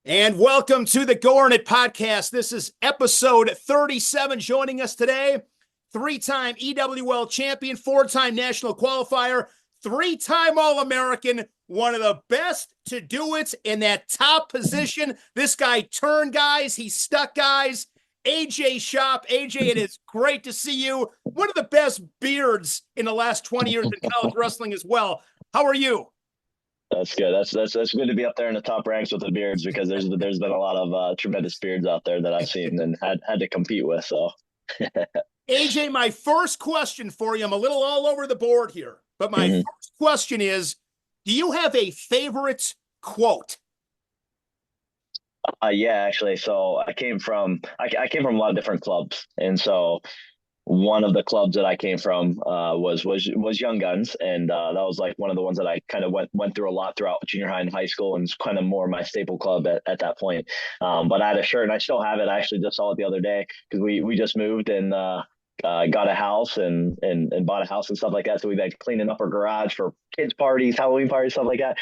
And welcome to the Go Earn It podcast. This is episode 37. Joining us today, three-time EWL champion, four-time national qualifier, three-time All-American, one of the best to do it in that top position. This guy turned guys. He stuck guys. AJ Schopp. AJ, it is great to see you. One of the best beards in the last 20 years in college wrestling as well. How are you? That's good. That's good to be up there in the top ranks with the beards because there's been a lot of tremendous beards out there that I've seen and had to compete with. So, AJ, my first question for you, I'm a little all over the board here, but my first question is, do you have a favorite quote? Yeah, actually. So I came from I came from a lot of different clubs, and so one of the clubs that I came from was Young Guns, and that was like one of the ones that I kind of went through a lot throughout junior high and high school, and it's kind of more my staple club at that point. But I had a shirt, and I still have it. I actually just saw it the other day because we just moved and got a house and bought a house and stuff like that. So we've been cleaning up our garage for kids parties, Halloween parties, stuff like that.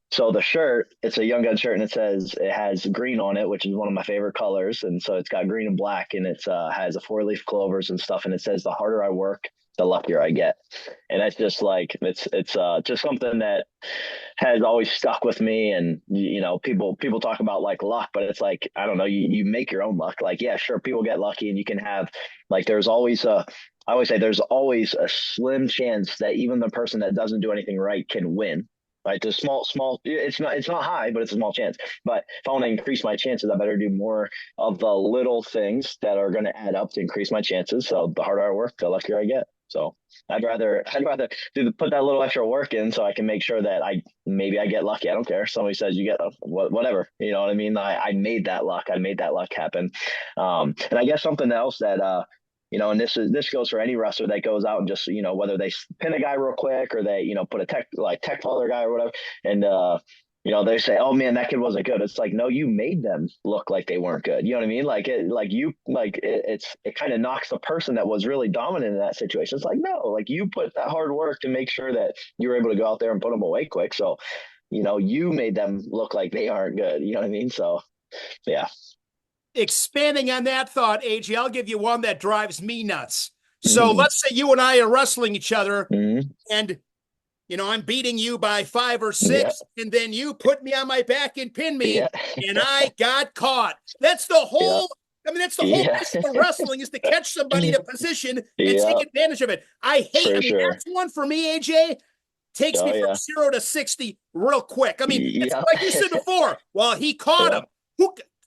So the shirt, it's a Young Gun shirt, and it has green on it, which is one of my favorite colors. And so it's got green and black, and it's has a 4-leaf clovers and stuff. And it says, "The harder I work, the luckier I get." And that's just like it's just something that has always stuck with me. And people talk about like luck, but it's like, I don't know, you make your own luck. Like, yeah, sure, people get lucky, and you can have like there's always a I always say there's always a slim chance that even the person that doesn't do anything right can win. Right, the small. It's not high, but it's a small chance. But if I want to increase my chances, I better do more of the little things that are going to add up to increase my chances. So the harder I work, the luckier I get. So I'd rather put that little extra work in so I can make sure that maybe I get lucky. I don't care. Somebody says you get whatever. You know what I mean? I made that luck. I made that luck happen. And I guess something else that and this goes for any wrestler that goes out and just, whether they pin a guy real quick or they, put a tech father guy or whatever. And, they say, "Oh man, that kid wasn't good." It's like, no, you made them look like they weren't good. You know what I mean? It kind of knocks the person that was really dominant in that situation. It's like, no, like you put that hard work to make sure that you were able to go out there and put them away quick. So, you made them look like they aren't good. You know what I mean? So, yeah. Expanding on that thought, AJ, I'll give you one that drives me nuts. So let's say you and I are wrestling each other and, I'm beating you by 5 or 6, and then you put me on my back and pin me, and I got caught. That's the whole, that's the whole business of wrestling is to catch somebody in a position and take advantage of it. That's one for me, AJ. Takes me from 0 to 60 real quick. It's like you said before. Well, he caught him.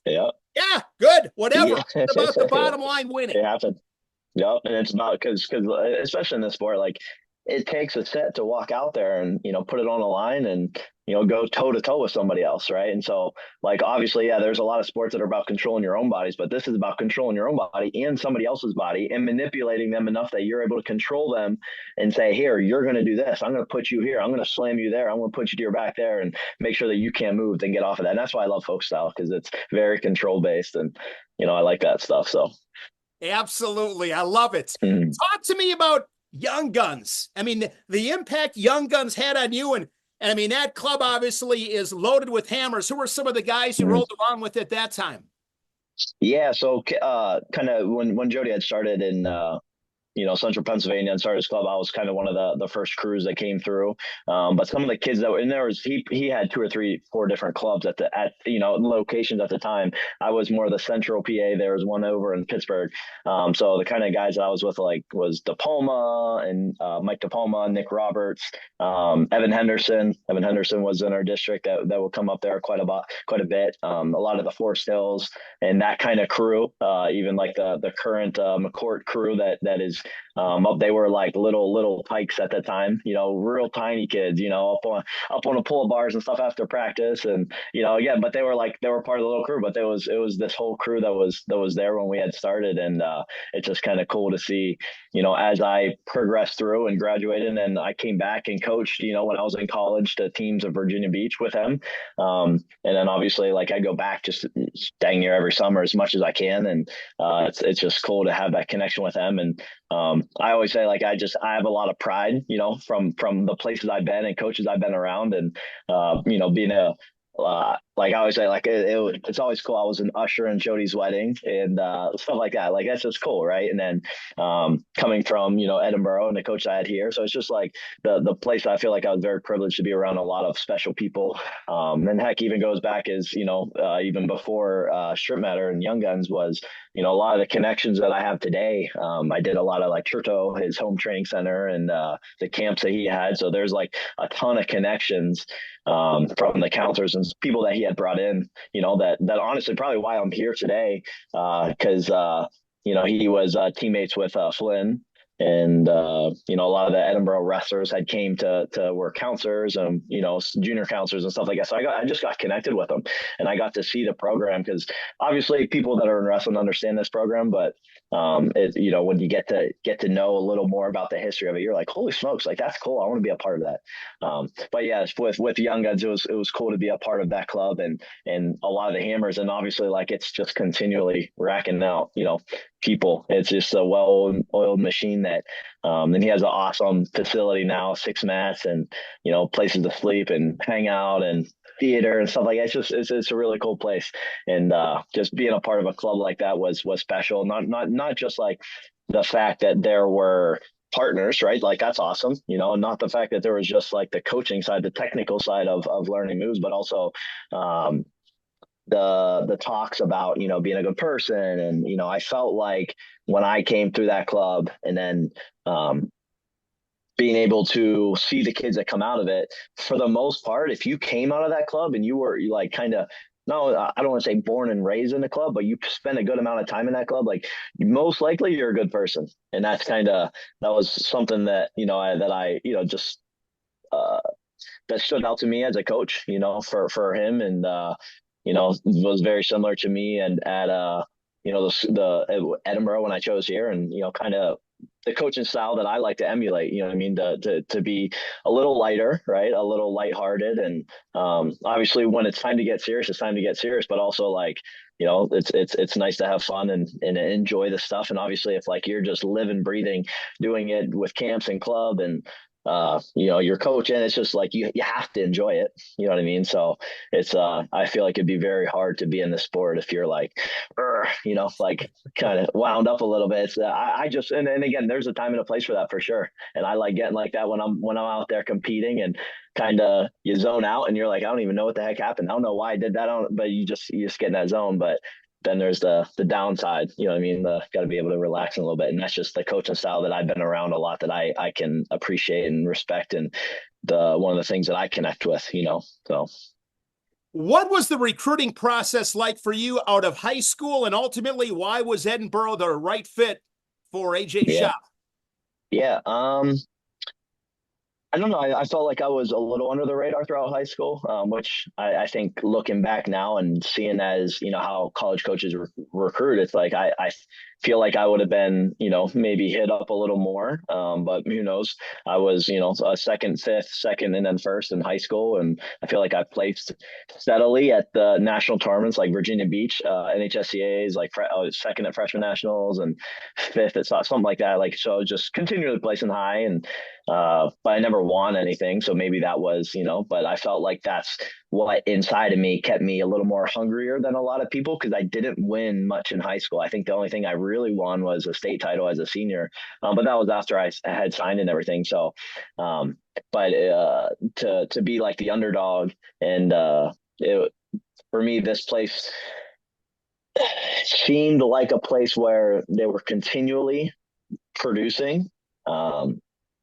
Yeah, good. Whatever. It's about the bottom line winning. It happened. Yep. And it's not because especially in this sport, like it takes a set to walk out there and, put it on the line and, go toe to toe with somebody else. Right. And so like, obviously, yeah, there's a lot of sports that are about controlling your own bodies, but this is about controlling your own body and somebody else's body and manipulating them enough that you're able to control them and say, here, you're going to do this. I'm going to put you here. I'm going to slam you there. I'm going to put you to your back there and make sure that you can't move, then get off of that. And that's why I love folk style, because it's very control based and, I like that stuff. So. Absolutely. I love it. Talk to me about Young Guns. The impact Young Guns had on you. And that club obviously is loaded with hammers. Who were some of the guys you rolled around with at that time? Yeah. So kind of when Jody had started in, Central Pennsylvania and started his club, I was kind of one of the first crews that came through. But some of the kids that were in there he had 2 or 3, 4 different clubs at locations at the time. I was more of the central PA. There was one over in Pittsburgh. So the kind of guys that I was with was DePalma and Mike DePalma, Nick Roberts, Evan Henderson. Evan Henderson was in our district that would come up there quite a bit. A lot of the Forest Hills and that kind of crew, even like the current McCourt crew that is they were like little pikes at the time, real tiny kids, up on a pull of bars and stuff after practice. And, but they were part of the little crew, but it was this whole crew that was there when we had started. And it's just kind of cool to see, as I progressed through and graduated and I came back and coached, when I was in college, the teams of Virginia Beach with him. And then obviously I go back just dang near every summer as much as I can. And it's just cool to have that connection with them. And I always say I have a lot of pride, from the places I've been and coaches I've been around and, being like I always say, like it's always cool. I was an usher in Jody's wedding and stuff like that. Like that's just cool, right? And then coming from Edinboro and the coach I had here, so it's just like the place I feel like I was very privileged to be around a lot of special people. And heck, even goes back as even before Strip Matter and Young Guns was a lot of the connections that I have today. I did a lot of like Churto, his home training center, and the camps that he had. So there's like a ton of connections from the counselors and people that he had brought in, that honestly probably why I'm here today. Cause, he was teammates with Flynn and, a lot of the Edinboro wrestlers had came to were counselors and, junior counselors and stuff like that. So I just got connected with them and I got to see the program because obviously people that are in wrestling understand this program, but when you get to know a little more about the history of it, you're like, holy smokes, like that's cool. I want to be a part of that. But yeah, with Young Guns, it was cool to be a part of that club and a lot of the hammers, and obviously like it's just continually racking out, people. It's just a well-oiled machine that, and he has an awesome facility now, 6 mats and places to sleep and hang out and theater and stuff like that. It's a really cool place, and just being a part of a club like that was special. Not just like the fact that there were partners, right? Like that's awesome, not the fact that there was just like the coaching side, the technical side of learning moves, but also the talks about being a good person. And I felt like when I came through that club and then being able to see the kids that come out of it, for the most part, if you came out of that club and you like kind of, no, I don't want to say born and raised in the club, but you spend a good amount of time in that club, like most likely you're a good person. And that's that was something that I just that stood out to me as a coach, for him. And was very similar to me and at the Edinboro when I chose here, and kind of the coaching style that I like to emulate, what I mean, to be a little lighter, right? A little lighthearted. And obviously when it's time to get serious, it's time to get serious, but also like, it's nice to have fun and enjoy the stuff. And obviously if like you're just living, breathing, doing it with camps and club and your coach, and it's just like you have to enjoy it, you know what I mean? So it's I feel like it'd be very hard to be in the sport if you're like like kind of wound up a little bit. It's, I just and again, there's a time and a place for that for sure, and I like getting like that when I'm out there competing and kind of you zone out and you're like, I don't even know what the heck happened, I don't know why I did that, but you just get in that zone. But then there's the downside, you know what I mean? Got to be able to relax a little bit. And that's just the coaching style that I've been around a lot that I can appreciate and respect. And one of the things that I connect with, so. What was the recruiting process like for you out of high school? And ultimately, why was Edinboro the right fit for AJ Schopp? Yeah. I don't know. I felt like I was a little under the radar throughout high school, which I think looking back now and seeing as, how college coaches recruit, it's like I feel like I would have been, maybe hit up a little more. But who knows? I was, a second, fifth, second, and then first in high school. And I feel like I placed steadily at the national tournaments like Virginia Beach, NHSCA's, like second at freshman nationals and fifth at something like that. Like, so just continually placing high and, but I never won anything. So maybe that was, but I felt like that's what inside of me kept me a little more hungrier than a lot of people, because I didn't win much in high school. I think the only thing I really won was a state title as a senior, but that was after I had signed and everything. So, but to be like the underdog and for me, this place seemed like a place where they were continually producing.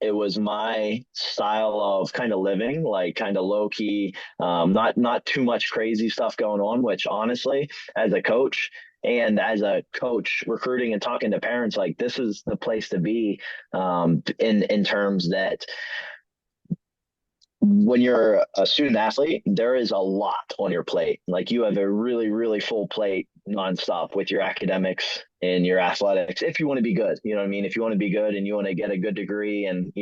It was my style of kind of living, like kind of low key, not too much crazy stuff going on, which honestly, as a coach recruiting and talking to parents, like this is the place to be, in terms that when you're a student athlete, there is a lot on your plate. Like you have a really, really full plate nonstop with your academics and your athletics. If you want to be good, you know what I mean? If you want to be good and you want to get a good degree and,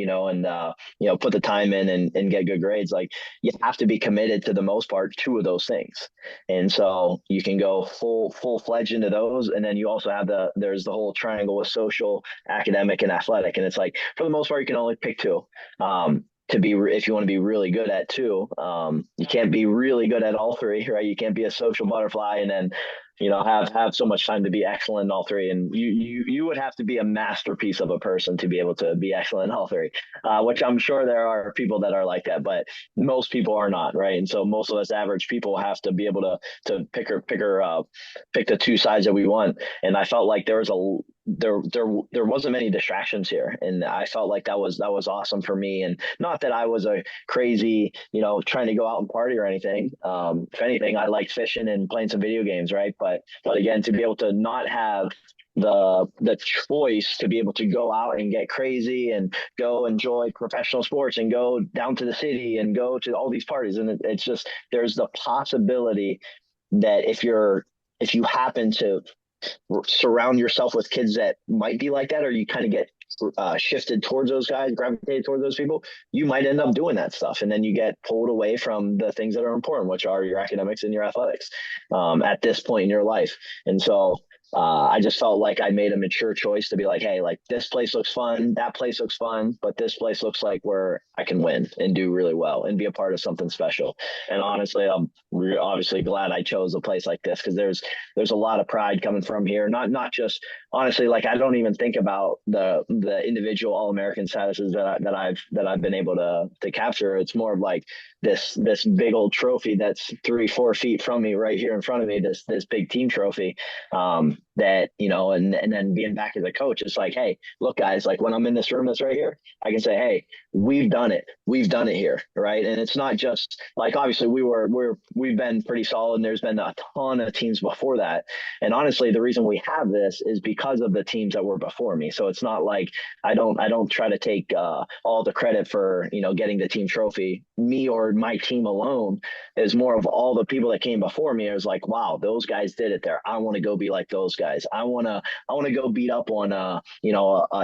put the time in and get good grades, like you have to be committed to the most part, 2 of those things. And so you can go full fledged into those. And then you also have there's the whole triangle with social, academic, and athletic. And it's like, for the most part, you can only pick 2. if you want to be really good at two, you can't be really good at all three, right? You can't be a social butterfly and then, have so much time to be excellent in all three. And you would have to be a masterpiece of a person to be able to be excellent in all three, which I'm sure there are people that are like that, but most people are not, right? And so most of us average people have to be able to pick the two sides that we want. And I felt like there wasn't many distractions here, and I felt like that was awesome for me. And not that I was a crazy, trying to go out and party or anything. If anything, I liked fishing and playing some video games, right? But again, to be able to not have the choice to be able to go out and get crazy and go enjoy professional sports and go down to the city and go to all these parties, and it's just, there's the possibility that if you happen to surround yourself with kids that might be like that, or you kind of get shifted towards those guys, gravitated towards those people, you might end up doing that stuff. And then you get pulled away from the things that are important, which are your academics and your athletics at this point in your life. And so I just felt like I made a mature choice to be like, hey, like this place looks fun, that place looks fun, but this place looks like where I can win and do really well and be a part of something special. And honestly, I'm obviously glad I chose a place like this, because there's a lot of pride coming from here. Not just, honestly, like I don't even think about the individual All-American statuses that I've been able to capture. It's more of like this big old trophy that's 3-4 feet from me right here in front of me, this big team trophy. That, and then being back as a coach, it's like, hey, look, guys, like when I'm in this room that's right here, I can say, hey, we've done it here, right? And it's not just like, obviously we've been pretty solid, and there's been a ton of teams before that. And honestly, the reason we have this is because of the teams that were before me. So it's not like I don't try to take all the credit for getting the team trophy. Me or my team alone is more of all the people that came before me. It was like, wow, those guys did it there. I want to go be like those guys. I want to go beat up on a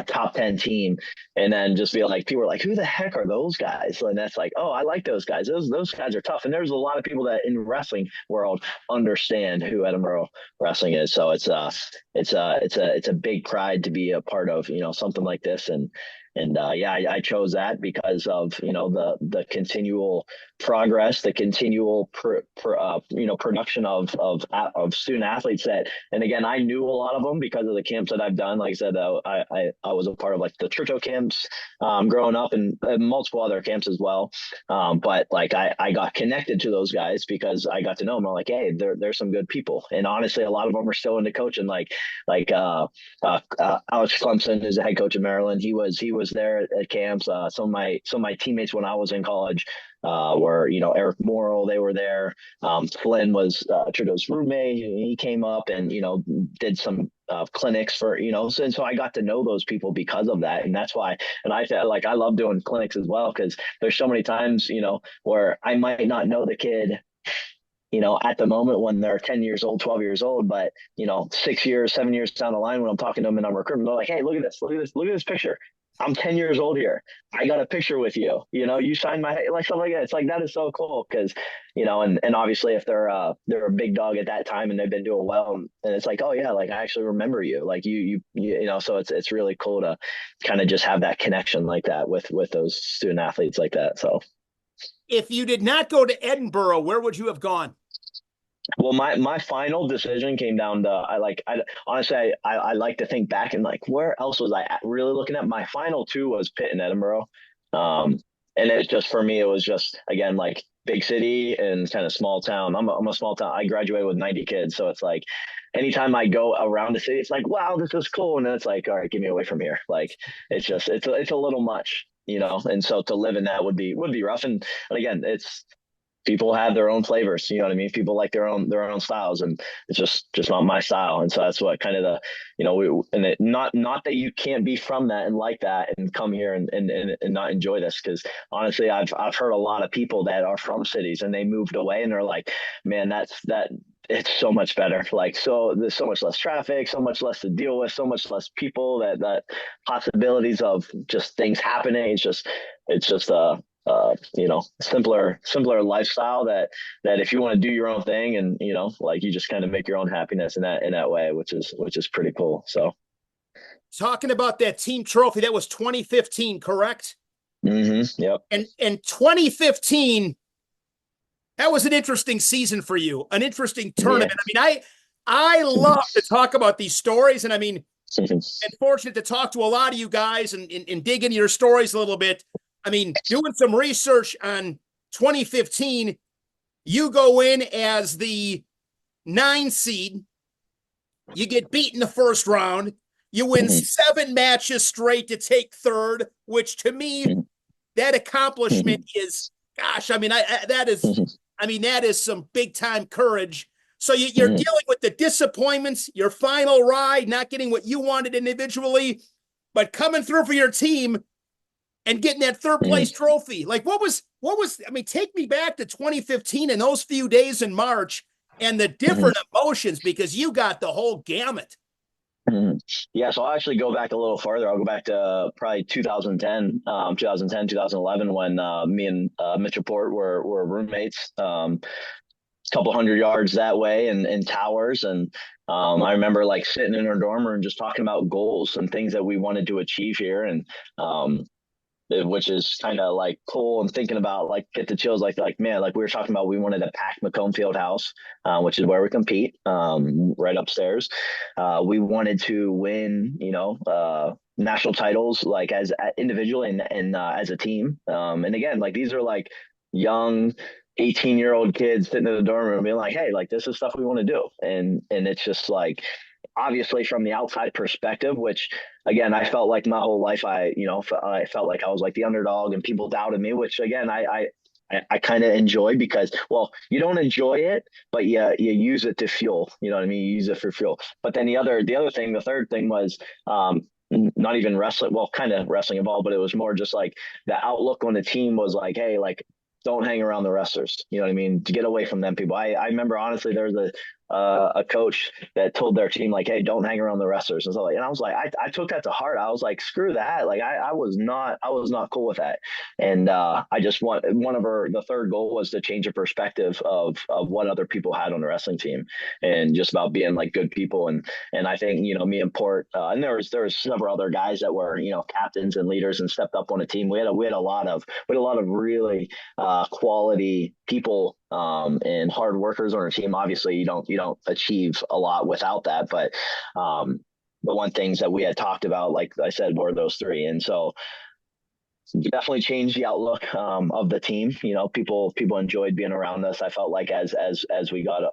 top 10 team, and then just be like, people are like, who the heck are those guys? And that's like, oh, I like those guys. Those guys are tough. And there's a lot of people that in wrestling world understand who Edinboro wrestling is. So it's a big pride to be a part of something like this. And I chose that because of the continual progress, the continual production of student athletes that, and again, I knew a lot of them because of the camps that I've done. Like I said, I was a part of like the Churchill camps growing up, and multiple other camps as well. But like I got connected to those guys because I got to know them. I'm like, hey, there's some good people, and honestly, a lot of them are still into coaching. Like Alex Clemson is the head coach of Maryland. He was there at camps. Some of my teammates when I was in college were Eric Morrill. They were there. Flynn was Trudeau's roommate. He came up and did some clinics for and so I got to know those people because of that. And that's why, and I felt like I love doing clinics as well, because there's so many times where I might not know the kid at the moment when they're 10 years old, 12 years old, but 6 years, 7 years down the line, when I'm talking to them and I'm recruiting, they're like, hey, look at this picture. I'm 10 years old here. I got a picture with you. You signed my, like, stuff like that. It's like, that is so cool because, and obviously if they're a big dog at that time and they've been doing well, and it's like, oh yeah, like I actually remember you. Like so it's really cool to kind of just have that connection like that with those student athletes like that. So if you did not go to Edinboro, where would you have gone? Well, my final decision came down to honestly I like to think back and like, where else was I really looking at? My final two was Pitt and Edinboro, and it's just, for me, it was just, again, like big city and kind of small town. I'm a small town. I graduated with 90 kids, so it's like anytime I go around the city, it's like, wow, this is cool, and then it's like, all right, get me away from here. Like it's just it's a little much, and so to live in that would be rough. And again, it's, people have their own flavors, you know what I mean? People like their own styles, and it's just not my style. And so that's what kind of not that you can't be from that and like that and come here and not enjoy this. Cause honestly, I've heard a lot of people that are from cities and they moved away and they're like, man, it's so much better. Like, so there's so much less traffic, so much less to deal with, so much less people, that possibilities of just things happening. It's just simpler lifestyle that if you want to do your own thing and, like you just kind of make your own happiness in that way, which is pretty cool. So talking about that team trophy, that was 2015, correct? Yep. And in 2015, that was an interesting season for you, an interesting tournament. Yeah. I mean, I love to talk about these stories, and I mean, and fortunate to talk to a lot of you guys and dig into your stories a little bit. I mean, doing some research on 2015, you go in as the 9 seed. You get beat in the first round. You win 7 matches straight to take third, which to me, that accomplishment is, gosh, I mean, that is some big time courage. So you're dealing with the disappointments, your final ride, not getting what you wanted individually, but coming through for your team and getting that third place trophy. Like what was, I mean, take me back to 2015 and those few days in March and the different emotions, because you got the whole gamut. Yeah, so I'll actually go back a little farther. I'll go back to probably 2011, when me and Mitch Port were roommates. Couple hundred yards that way in towers, and I remember like sitting in our dorm room just talking about goals and things that we wanted to achieve here, and which is kind of like cool and thinking about like get the chills, like man, like we were talking about, we wanted to pack Macomb Fieldhouse, which is where we compete, right upstairs. We wanted to win, national titles, like as individually and as a team. And again, like these are like young 18-year-old kids sitting in the dorm room being like, hey, like this is stuff we want to do. And it's just like, obviously from the outside perspective, which again, I felt like my whole life, I felt like I was like the underdog and people doubted me, which again, I kind of enjoy, because, well, you don't enjoy it, but you use it to fuel, you know what I mean? You use it for fuel. But then the third thing was, not even wrestling, well, kind of wrestling involved, but it was more just like the outlook on the team was like, hey, like, don't hang around the wrestlers. You know what I mean? To get away from them people. I remember honestly, there was a coach that told their team like, hey, don't hang around the wrestlers. And so like, and I was like, I took that to heart. I was like, screw that. Like I was not cool with that. And I just the third goal was to change the perspective of what other people had on the wrestling team, and just about being like good people. And I think, me and Port, and there was several other guys that were, captains and leaders and stepped up on a team. We had a lot of really quality people, and hard workers on our team. Obviously, you don't achieve a lot without that, but the one things that we had talked about, like I said, were those three. And so definitely changed the outlook of the team. People enjoyed being around us. I felt like as we got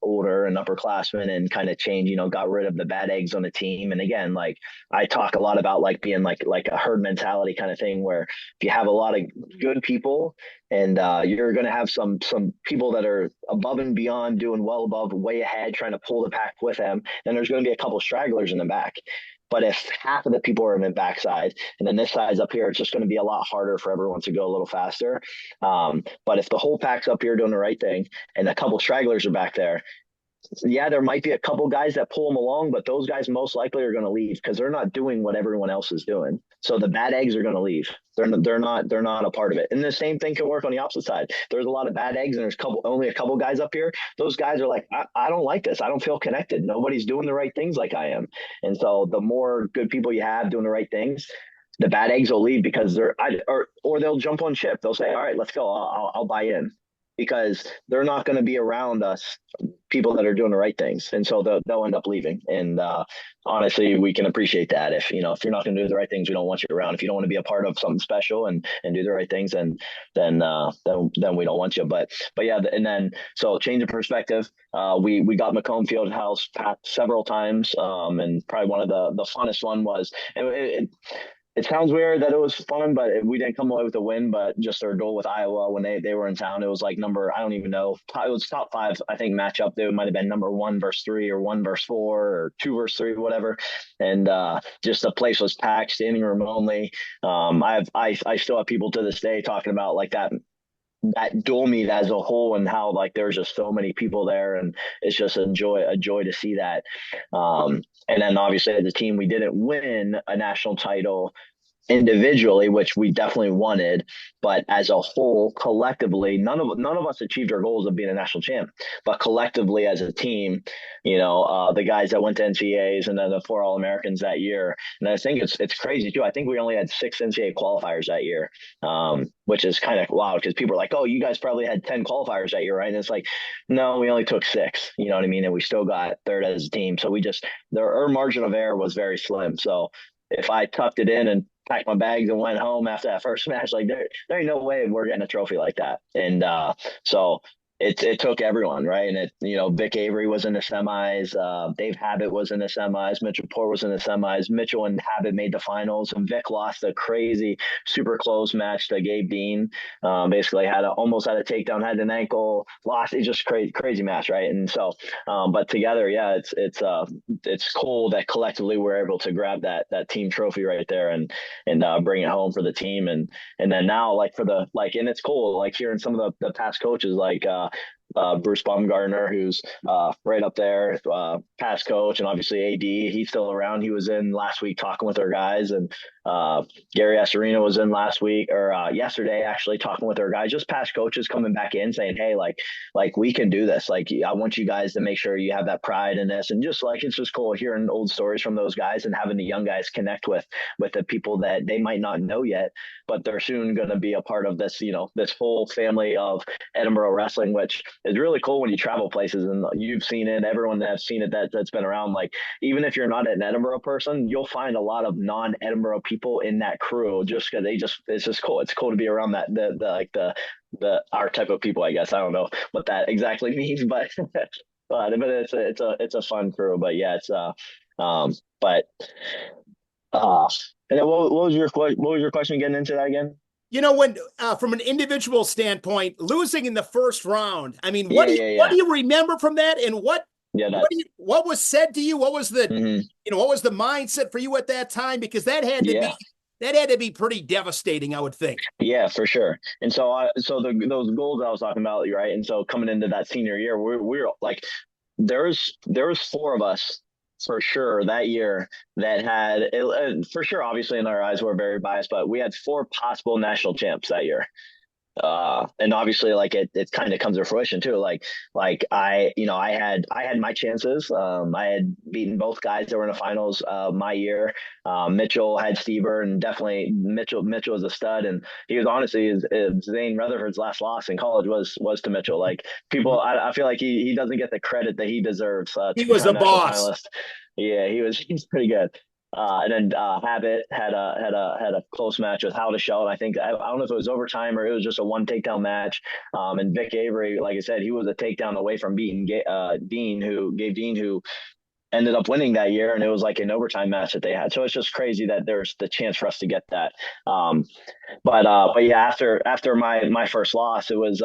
older and upperclassmen and kind of changed, got rid of the bad eggs on the team. And again, like I talk a lot about like being like a herd mentality kind of thing, where if you have a lot of good people, and you're going to have some people that are above and beyond, doing well above, way ahead, trying to pull the pack with them, then there's going to be a couple stragglers in the back. But if half of the people are in the backside, and then this side's up here, it's just going to be a lot harder for everyone to go a little faster. But if the whole pack's up here doing the right thing, and a couple stragglers are back there, yeah, there might be a couple guys that pull them along, but those guys most likely are going to leave because they're not doing what everyone else is doing. So the bad eggs are going to leave. They're not a part of it. And the same thing can work on the opposite side. There's a lot of bad eggs, and there's only a couple guys up here. Those guys are like, I don't like this. I don't feel connected. Nobody's doing the right things like I am. And so the more good people you have doing the right things, the bad eggs will leave, because or they'll jump on ship. They'll say, all right, let's go. I'll buy in, because they're not going to be around us, people that are doing the right things. And so they'll end up leaving. And honestly, we can appreciate that. If you're not going to do the right things, we don't want you around. If you don't want to be a part of something special and do the right things, then we don't want you. But yeah, and then so change of perspective. We got Macomb Fieldhouse packed several times, and probably one of the funnest one was it sounds weird that it was fun, but we didn't come away with a win. But just our goal with Iowa when they were in town, it was like I don't even know. It was top 5, I think, matchup. They might have been number 1 versus 3, or 1 versus 4, or 2 versus 3, whatever. And just the place was packed, standing room only. I still have people to this day talking about like that dual meet as a whole, and how like there's just so many people there, and it's just a joy to see that. And then obviously as a team, we didn't win a national title individually, which we definitely wanted, but as a whole, collectively, none of us achieved our goals of being a national champ. But collectively, as a team, the guys that went to NCAAs and then the 4 All-Americans that year, and I think it's crazy too. I think we only had 6 NCAA qualifiers that year, which is kind of wild because people are like, "Oh, you guys probably had 10 qualifiers that year, right?" And it's like, no, we only took 6. You know what I mean? And we still got third as a team. So our margin of error was very slim. So if I tucked it in and packed my bags and went home after that first match, like there ain't no way we're getting a trophy like that. And so it took everyone, right? And Vic Avery was in the semis, Dave Habit was in the semis, Mitchell Port was in the semis. Mitchell and Habit made the finals, and Vic lost a crazy, super close match to Gabe Dean. Basically almost had a takedown, had an ankle, lost. It's just crazy match, right? And so, but together, yeah, it's cool that collectively we're able to grab that team trophy right there and bring it home for the team, and then now and it's cool like hearing some of the past coaches like Bruce Baumgartner, who's right up there, past coach, and obviously AD. He's still around. He was in last week talking with our guys, and Gary Astorino was in last week or yesterday actually talking with our guys, just past coaches coming back in saying, hey, like we can do this. Like I want you guys to make sure you have that pride in this, and just like it's just cool hearing old stories from those guys and having the young guys connect with the people that they might not know yet, but they're soon going to be a part of this, this whole family of Edinboro wrestling, which is really cool when you travel places and you've seen it. Everyone that's seen it that's been around, like even if you're not an Edinboro person, you'll find a lot of non-Edinboro people in that crew just because it's just cool. It's cool to be around the our type of people, I guess. I don't know what that exactly means, but but it's a fun crew. But yeah, but and then what was your question getting into that again? When from an individual standpoint, losing in the first round, I mean, what do you remember from that, and what was said to you? What was the what was the mindset for you at that time? Because that had to be pretty devastating, I would think. Yeah, for sure. And so those goals I was talking about, right? And so coming into that senior year, we're like, there was 4 of us for sure that year that had for sure, obviously in our eyes we're very biased, but we had 4 possible national champs that year. And obviously like it kind of comes to fruition too. Like I had my chances. I had beaten both guys that were in the finals my year. Mitchell had Stever, and definitely Mitchell was a stud, and he was honestly Zane Rutherford's last loss in college was to Mitchell. Like people, I feel like he doesn't get the credit that he deserves. He was a boss. Finalist. Yeah, he's pretty good. And then Habit had a close match with How to Show. And I don't know if it was overtime or it was just a 1 takedown match. And Vic Avery, like I said, he was a takedown away from beating Dean, who ended up winning that year. And it was like an overtime match that they had. So it's just crazy that there's the chance for us to get that. But yeah, after my first loss, it was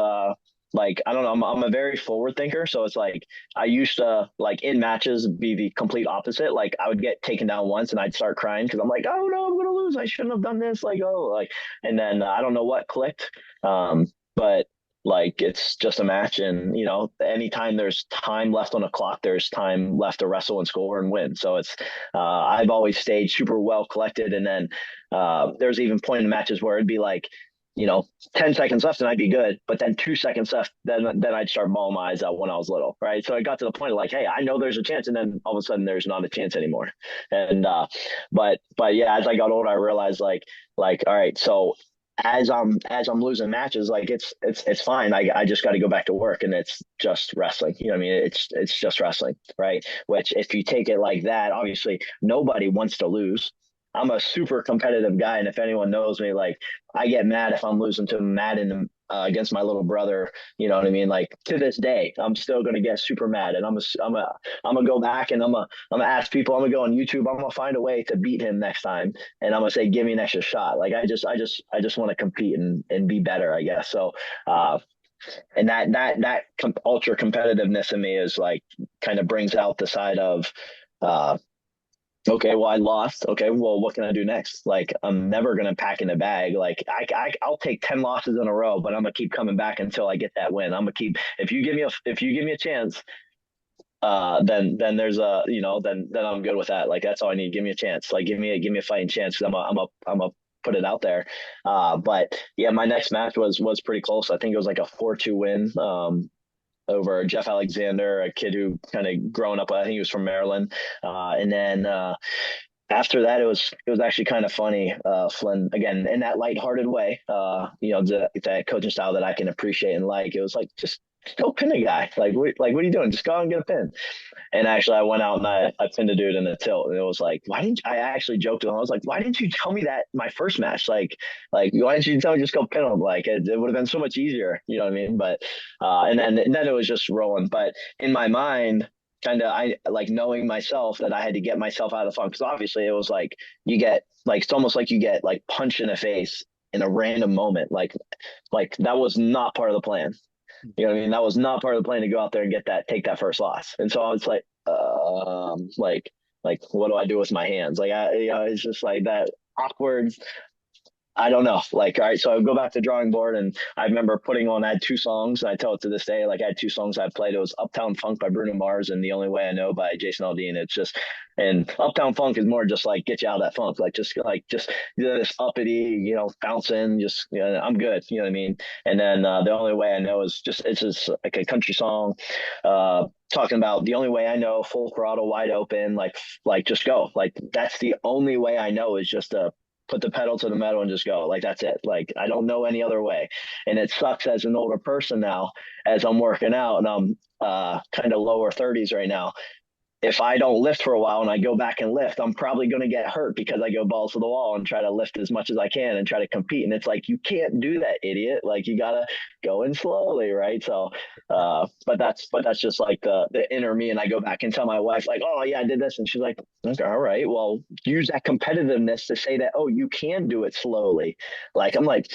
like, I don't know, I'm a very forward thinker. So it's like, I used to like in matches be the complete opposite. Like I would get taken down once and I'd start crying because I'm like, oh no, I'm going to lose. I shouldn't have done this. And then I don't know what clicked. But like, it's just a match. And, anytime there's time left on the clock, there's time left to wrestle and score and win. So it's, I've always stayed super well collected. And then there's even point in matches where it'd be like, 10 seconds left and I'd be good, but then 2 seconds left, then I'd start bawling my eyes out when I was little, right? So it got to the point of like, hey, I know there's a chance, and then all of a sudden there's not a chance anymore. And but yeah, as I got older, I realized like all right, so as I'm losing matches, like it's fine. I just got to go back to work, and it's just wrestling. You know what I mean? It's just wrestling, right? Which if you take it like that, obviously nobody wants to lose. I'm a super competitive guy, and if anyone knows me, like I get mad if I'm losing to Madden against my little brother. You know what I mean? Like to this day, I'm still gonna get super mad, and I'm gonna go back and I'm gonna ask people. I'm gonna go on YouTube. I'm gonna find a way to beat him next time, and I'm gonna say, give me an extra shot. Like I just want to compete and be better, I guess. So. And that ultra competitiveness in me is like kind of brings out the side of okay, well, I lost. Okay, well, what can I do next? Like, I'm never gonna pack in a bag. Like, I'll take 10 losses in a row, but I'm gonna keep coming back until I get that win. I'm gonna keep. If you give me a chance, then there's then I'm good with that. Like, that's all I need. Give me a chance. Like, give me a fighting chance. Because I'm a put it out there. But yeah, my next match was pretty close. I think it was like a 4-2 win. Over Jeff Alexander, a kid who kind of grown up, I think he was from Maryland. And then after that, it was actually kind of funny. Flynn, again, in that lighthearted way, that coaching style that I can appreciate and like. It was like, just go pin a guy. What are you doing? Just go out and get a pin. And actually, I went out and I pinned a dude in a tilt. And it was like, I actually joked with him. I was like, why didn't you tell me that my first match? Why didn't you tell me just go pin him? Like, it would have been so much easier. You know what I mean? But, and then it was just rolling. But in my mind, kind of, I like knowing myself that I had to get myself out of the funk. Because obviously it was like, it's almost like you get like punched in the face in a random moment. Like that was not part of the plan. You know what I mean? That was not part of the plan to go out there and take that first loss. And so I was like, what do I do with my hands? It's just like that awkward. I don't know. Like, all right, so I go back to the drawing board, and I remember I had 2 songs. I tell it to this day. Like, I had 2 songs I played. It was Uptown Funk by Bruno Mars and The Only Way I Know by Jason Aldean. It's just, and Uptown Funk is more just like, get you out of that funk. Just this uppity, bouncing, I'm good. You know what I mean? And then The Only Way I Know is it's just like a country song, talking about the only way I know, full throttle, wide open, like just go. Like, that's the only way I know, is just to put the pedal to the metal and just go. Like, that's it. Like, I don't know any other way. And it sucks as an older person now, as I'm working out and I'm kind of lower 30s right now. If I don't lift for a while and I go back and lift, I'm probably going to get hurt, because I go balls to the wall and try to lift as much as I can and try to compete. And it's like, you can't do that, idiot. Like, you got to go in slowly. Right. So, but that's just like the inner me. And I go back and tell my wife, like, oh yeah, I did this. And she's like, okay, all right, well, use that competitiveness to say that, oh, you can do it slowly. Like, I'm like,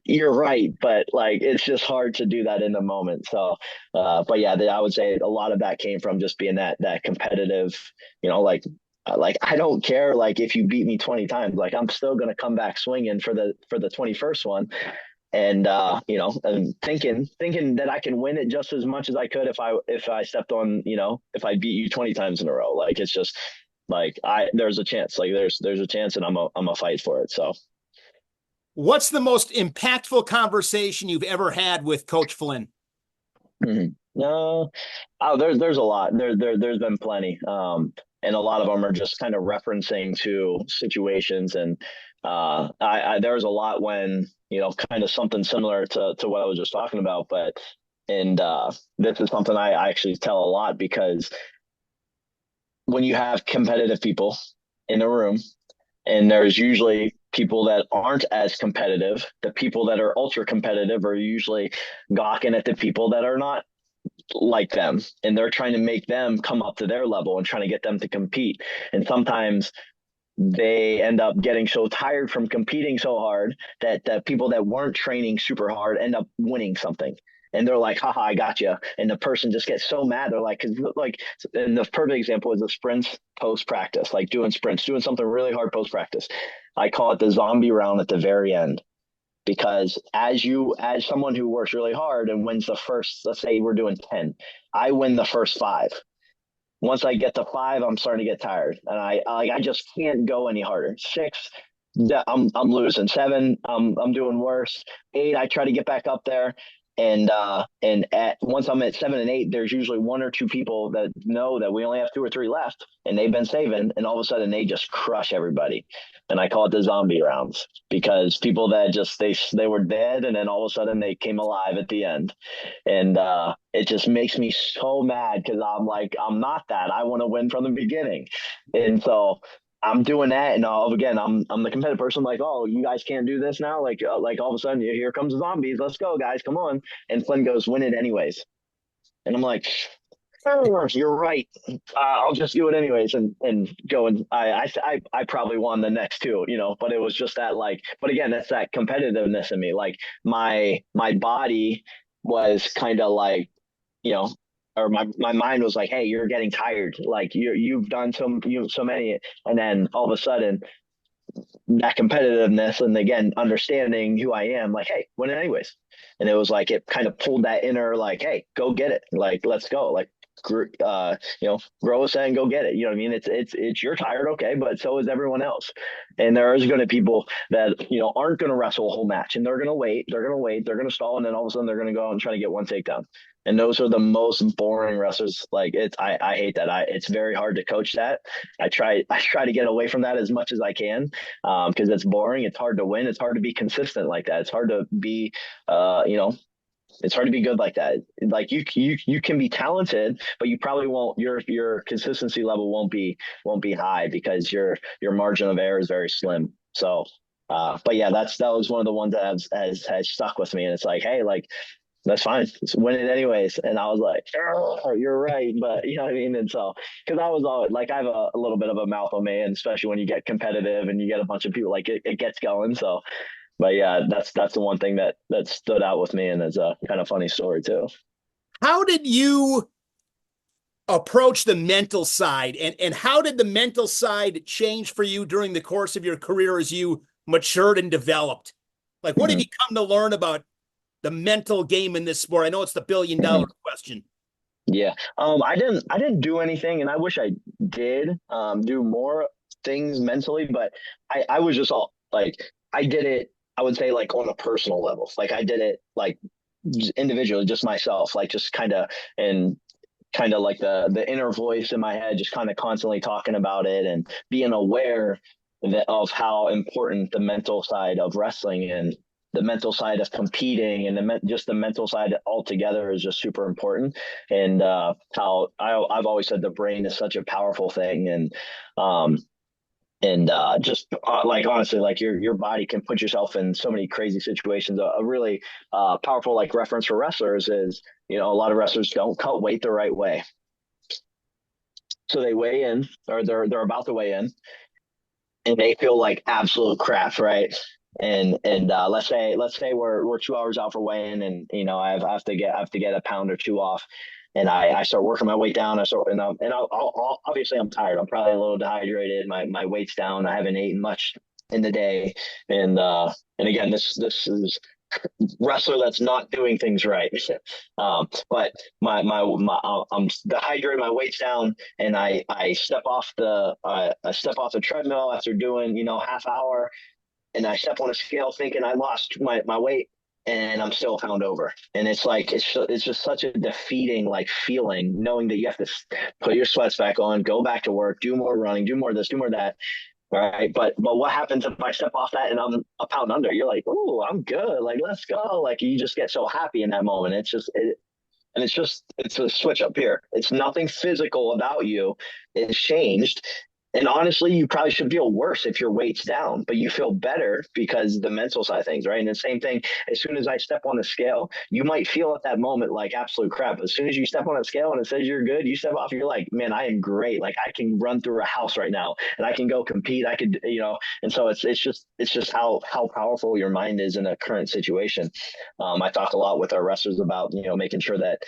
you're right, but like, it's just hard to do that in the moment. So but yeah, I would say a lot of that came from just being that competitive, like I don't care, like, if you beat me 20 times, like, I'm still going to come back swinging for the 21st one. And and thinking that I can win it just as much as I could if I stepped on, if I beat you 20 times in a row. Like, it's just like, there's a chance, like there's a chance, and I'm a fight for it. So what's the most impactful conversation you've ever had with Coach Flynn? No, there's a lot. There's been plenty, and a lot of them are just kind of referencing to situations. And there was a lot when, kind of something similar to what I was just talking about. But this is something I actually tell a lot, because when you have competitive people in a room, and there's usually people that aren't as competitive, the people that are ultra competitive are usually gawking at the people that are not like them, and they're trying to make them come up to their level and trying to get them to compete. And sometimes they end up getting so tired from competing so hard that the people that weren't training super hard end up winning something. And they're like, haha, I got you. And the person just gets so mad. They're like, and the perfect example is the sprints post practice, like doing sprints, doing something really hard post practice. I call it the zombie round at the very end, because as someone who works really hard and wins the first, let's say we're doing 10, I win the first 5. Once I get to 5, I'm starting to get tired, and I just can't go any harder. 6, I'm losing. 7, I'm doing worse. 8, I try to get back up there. And once I'm at 7 and 8, there's usually 1 or 2 people that know that we only have 2 or 3 left, and they've been saving, and all of a sudden they just crush everybody. And I call it the zombie rounds, because people that just they were dead, and then all of a sudden they came alive at the end. And it just makes me so mad, because I'm like, I'm not that. I want to win from the beginning. And so I'm doing that, and again, I'm the competitive person. Like, oh, you guys can't do this now. Like all of a sudden, here comes the zombies. Let's go, guys, come on. And Flynn goes, win it anyways. And I'm like, oh, you're right. I'll just do it anyways, and go. And I probably won the next 2, But it was just that, like, but again, that's that competitiveness in me. Like, my body was kind of like, or my mind was like, hey, you're getting tired. Like, you've done so many. And then all of a sudden, that competitiveness, and again, understanding who I am, like, hey, win it anyways. And it was like, it kind of pulled that inner, like, hey, go get it. Like, let's go. Like, grow a set and go get it. You know what I mean? It's you're tired, okay, but so is everyone else. And there is going to be people that aren't going to wrestle a whole match, and they're going to wait, they're going to stall, and then all of a sudden they're going to go out and try to get one takedown. And those are the most boring wrestlers. Like I hate that. It's very hard to coach that. I try to get away from that as much as I can, because it's boring. It's hard to win. It's hard to be consistent like that. It's hard to be, it's hard to be good like that. Like you can be talented, but you probably won't. Your consistency level won't be high because your margin of error is very slim. So, but yeah, that was one of the ones that has stuck with me. And it's like, hey, like that's fine, let's win it anyways. And I was like, oh, you're right, but you know what I mean. And so, because I was always like, I have a little bit of a mouth on me, and especially when you get competitive and you get a bunch of people, like it gets going. So but yeah, that's the one thing that stood out with me, and it's a kind of funny story too. How did you approach the mental side, and how did the mental side change for you during the course of your career as you matured and developed? Like, what have you come to learn about the mental game in this sport? I know it's the $1 billion question. Yeah. I didn't do anything, and I wish I did do more things mentally, but I was just all like, I did it, I would say, like on a personal level. Like I did it like individually, just myself, like just kind of, and kind of like the inner voice in my head, just kind of constantly talking about it and being aware of how important the mental side of wrestling and the mental side of competing and just the mental side altogether is just super important. And how I've always said the brain is such a powerful thing. And just like honestly, like your body can put yourself in so many crazy situations. A really powerful like reference for wrestlers is, a lot of wrestlers don't cut weight the right way. So they weigh in, or they're about to weigh in, and they feel like absolute crap, right? And let's say we're 2 hours out for weighing, and I have to get a pound or two off, and I start working my weight down. I'll obviously I'm tired. I'm probably a little dehydrated. My weight's down. I haven't eaten much in the day, and again, this is wrestler that's not doing things right. But I'm dehydrated, my weight's down, and I step off the treadmill after doing half hour, and I step on a scale thinking I lost my weight, and I'm still a pound over. And it's like it's just such a defeating like feeling, knowing that you have to put your sweats back on, go back to work, do more running, do more this, do more that. All right. But what happens if I step off that and I'm a pound under? You're like, oh, I'm good. Like, let's go. Like, you just get so happy in that moment. It's a switch up here. It's nothing physical about you. It's changed. And honestly, you probably should feel worse if your weight's down, but you feel better because the mental side of things, right? And the same thing, as soon as I step on the scale, you might feel at that moment like absolute crap. But as soon as you step on a scale and it says you're good, you step off, you're like, man, I am great. Like I can run through a house right now and I can go compete. I could, and so it's just how powerful your mind is in a current situation. I talk a lot with our wrestlers about, making sure that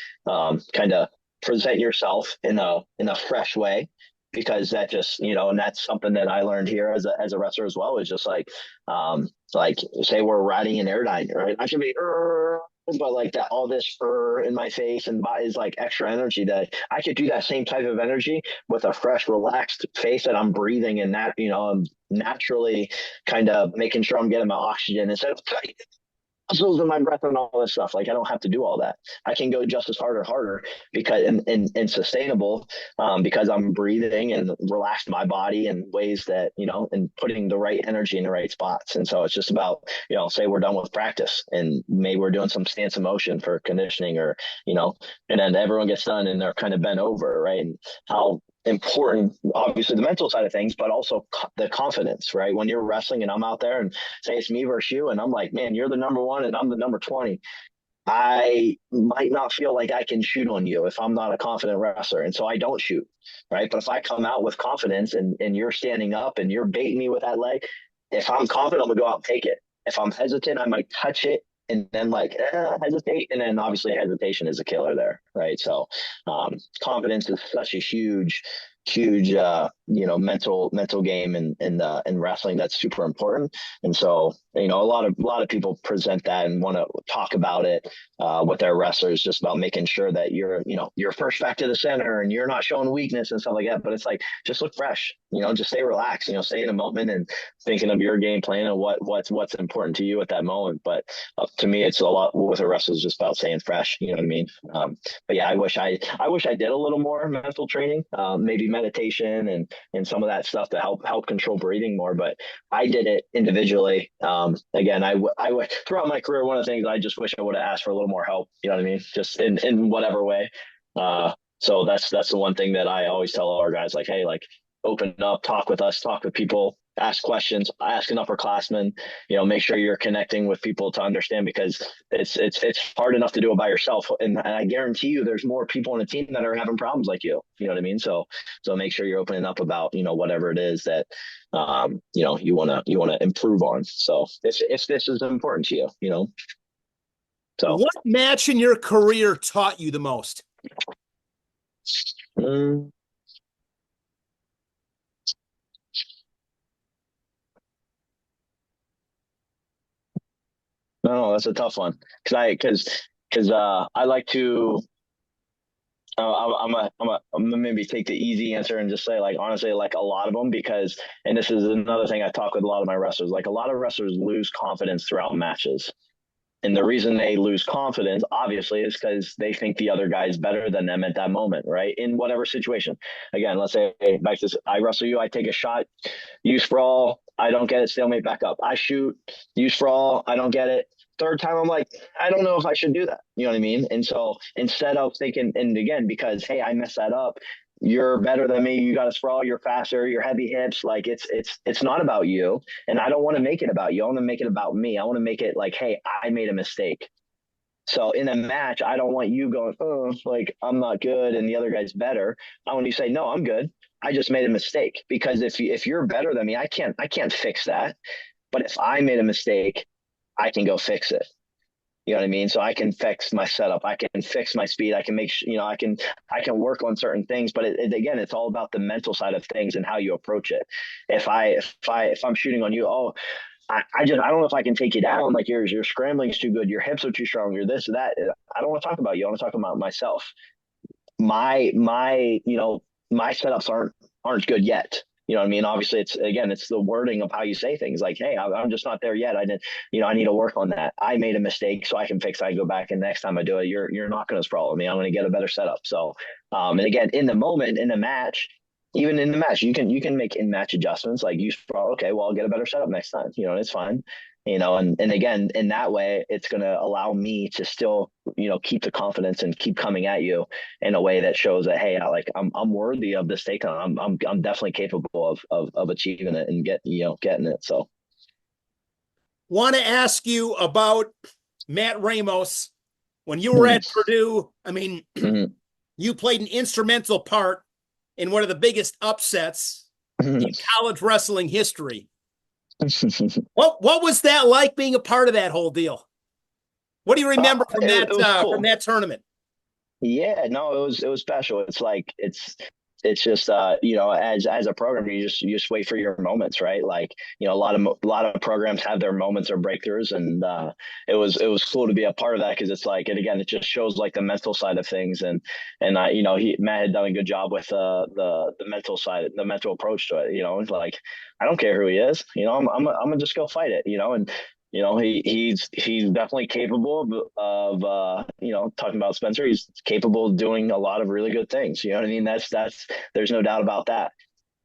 kind of present yourself in a fresh way, because that just, and that's something that I learned here as a wrestler as well, is just like say we're riding an airline, right? I should be, but like that, all this in my face and is like extra energy that I could do that same type of energy with a fresh, relaxed face that I'm breathing, and that, I'm naturally kind of making sure I'm getting my oxygen instead of muscles in my breath and all this stuff. Like I don't have to do all that. I can go just as hard or harder because and sustainable, because I'm breathing and relaxed my body in ways that, and putting the right energy in the right spots. And so it's just about, say we're done with practice and maybe we're doing some stance of motion for conditioning, or, and then everyone gets done and they're kind of bent over, right? And how important, obviously, the mental side of things, but also the confidence, right? When you're wrestling and I'm out there and say it's me versus you, and I'm like, man, you're the number one and I'm the number 20. I might not feel like I can shoot on you if I'm not a confident wrestler. And so I don't shoot, right? But if I come out with confidence and you're standing up and you're baiting me with that leg, if I'm confident, I'm gonna go out and take it. If I'm hesitant, I might touch it and then hesitate. And then obviously hesitation is a killer there, right? So confidence is such a huge huge mental game in wrestling that's super important. And so a lot of people present that and want to talk about it with their wrestlers, just about making sure that you're first back to the center and you're not showing weakness and stuff like that. But it's like, just look fresh, just stay relaxed, stay in the moment and thinking of your game plan and what's important to you at that moment. But to me, it's a lot with a wrestler is just about staying fresh. You know what I mean? But yeah, I wish I did a little more mental training, maybe meditation and some of that stuff to help control breathing more. But I did it individually. Again, I throughout my career, one of the things I just wish I would have asked for a little more help. You know what I mean? Just in whatever way. So that's the one thing that I always tell all our guys, like, hey, like, open up, talk with us, talk with people, ask questions, ask an upperclassman, make sure you're connecting with people to understand, because it's hard enough to do it by yourself. And I guarantee you there's more people on a team that are having problems like you know what I mean? So make sure you're opening up about, whatever it is that, you want to improve on. So if this is important to you. So what match in your career taught you the most? No, that's a tough one, because I like to. I'm gonna maybe take the easy answer and just say, like, honestly, like, a lot of them, because, and this is another thing I talk with a lot of my wrestlers, like, a lot of wrestlers lose confidence throughout matches. And the reason they lose confidence, obviously, is because they think the other guy is better than them at that moment, right? In whatever situation. Again, let's say, back to this, I wrestle you, I take a shot, you sprawl, I don't get it, stalemate, back up. I shoot, you sprawl, I don't get it. Third time, I'm like, I don't know if I should do that. You know what I mean? And so instead of thinking, and again, because, hey, I messed that up, you're better than me, you got to sprawl, you're faster, you're heavy hips, like, it's not about you. And I don't want to make it about you. I want to make it about me. I want to make it like, hey, I made a mistake. So in a match, I don't want you going, oh, like, I'm not good and the other guy's better. I want you to say, no, I'm good. I just made a mistake. Because if you're better than me, I can't fix that. But if I made a mistake, I can go fix it. You know what I mean? So I can fix my setup. I can fix my speed. I can make I can work on certain things. But again, it's all about the mental side of things and how you approach it. If I'm shooting on you, oh, I don't know if I can take you down. Like, your scrambling is too good. Your hips are too strong. You're this or that. I don't want to talk about you. I want to talk about myself. My setups aren't good yet. You know what I mean? Obviously, it's the wording of how you say things. Like, hey, I'm just not there yet. I need to work on that. I made a mistake, so I can fix it. I go back, and next time I do it, you're not going to sprawl with me. I'm going to get a better setup. So, and again, in the moment, in the match, even in the match, you can make in match adjustments. Like, you sprawl, okay, well, I'll get a better setup next time. It's fine. And again, in that way, it's going to allow me to still, keep the confidence and keep coming at you in a way that shows that, hey, I'm worthy of this takedown. I'm definitely capable of achieving it and getting it. So, Want to ask you about Matt Ramos. When you were at Purdue, I mean, you played an instrumental part in one of the biggest upsets in college wrestling history. What was that like, being a part of that whole deal? What do you remember from cool. From that tournament? Yeah, no, it was special. It's like it's just as a program, you just wait for your moments, right? Like, a lot of programs have their moments or breakthroughs, and it was cool to be a part of that, because it's like, and again, it just shows, like, the mental side of things, and Matt had done a good job with the mental side, the mental approach to it. It's like, I don't care who he is, I'm gonna just go fight it, and he's definitely capable of talking about Spencer. He's capable of doing a lot of really good things. You know what I mean? That's there's no doubt about that.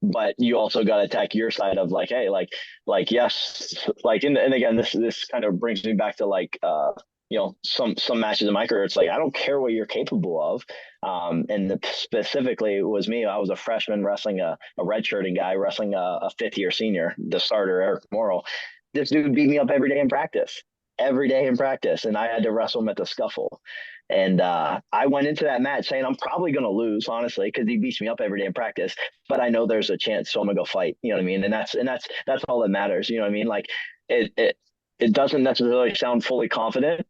But you also got to attack your side of, like, hey, like yes, like, and again, this kind of brings me back to, like, some matches in my career. It's like, I don't care what you're capable of. And specifically, it was me. I was a freshman wrestling a redshirting guy, wrestling a fifth-year senior, the starter, Eric Morrill. This dude beat me up every day in practice, and I had to wrestle him at the scuffle. And I went into that match saying, I'm probably going to lose, honestly, because he beats me up every day in practice. But I know there's a chance, so I'm gonna go fight. You know what I mean? And that's all that matters. You know what I mean? Like, it doesn't necessarily sound fully confident,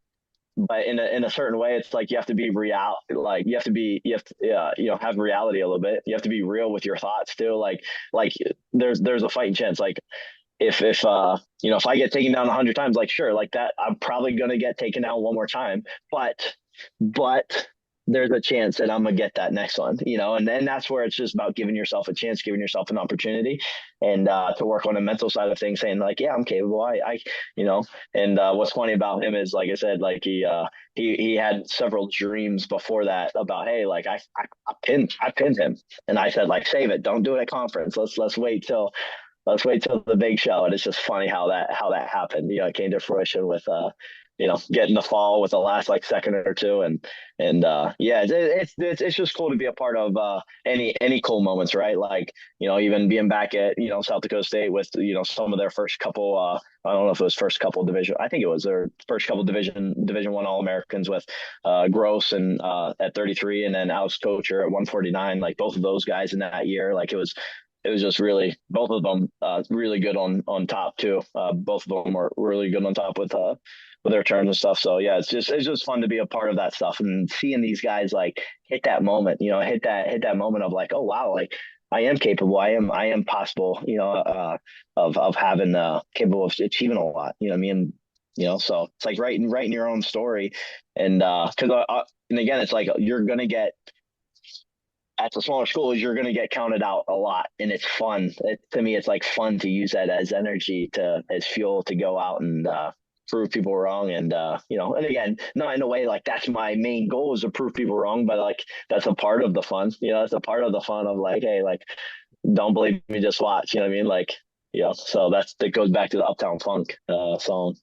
but in a certain way, it's like you have to be real, like you have to have reality a little bit. You have to be real with your thoughts too. Like there's a fighting chance. Like if I get taken down 100 times, like sure, like that, I'm probably gonna get taken down one more time, but there's a chance that I'm gonna get that next one, and then that's where it's just about giving yourself a chance, giving yourself an opportunity, and to work on the mental side of things, saying like, yeah, I'm capable. You know, and what's funny about him is, like I said, like he had several dreams before that about, hey, like I pinned him, and I said like, save it, don't do it at conference. Let's wait till the big show. And it's just funny how that happened. It came to fruition with getting the fall with the last like second or two, and yeah, it's just cool to be a part of any cool moments, right? Like even being back at South Dakota State with some of their first couple. I don't know if it was first couple division. I think it was their first couple Division One All Americans with Gross and at 33, and then Alex Kocher at 149. Like both of those guys in that year, like it was just really both of them really good on top too. Both of them were really good on top with their turns and stuff. So yeah, it's just fun to be a part of that stuff and seeing these guys like hit that moment. Hit that moment of like, oh wow, like I am capable. I am possible. Of having capable of achieving a lot. You know what I mean? So it's like writing your own story, and and again, it's like you're gonna get at the smaller schools, you're going to get counted out a lot, and it's fun. To me, it's like fun to use that as energy, as fuel to go out and prove people wrong. And and again, not in a way like that's my main goal is to prove people wrong, but like that's a part of the fun. That's a part of the fun of like, hey, like don't believe me, just watch. You know what I mean? Like, so that goes back to the Uptown Funk song.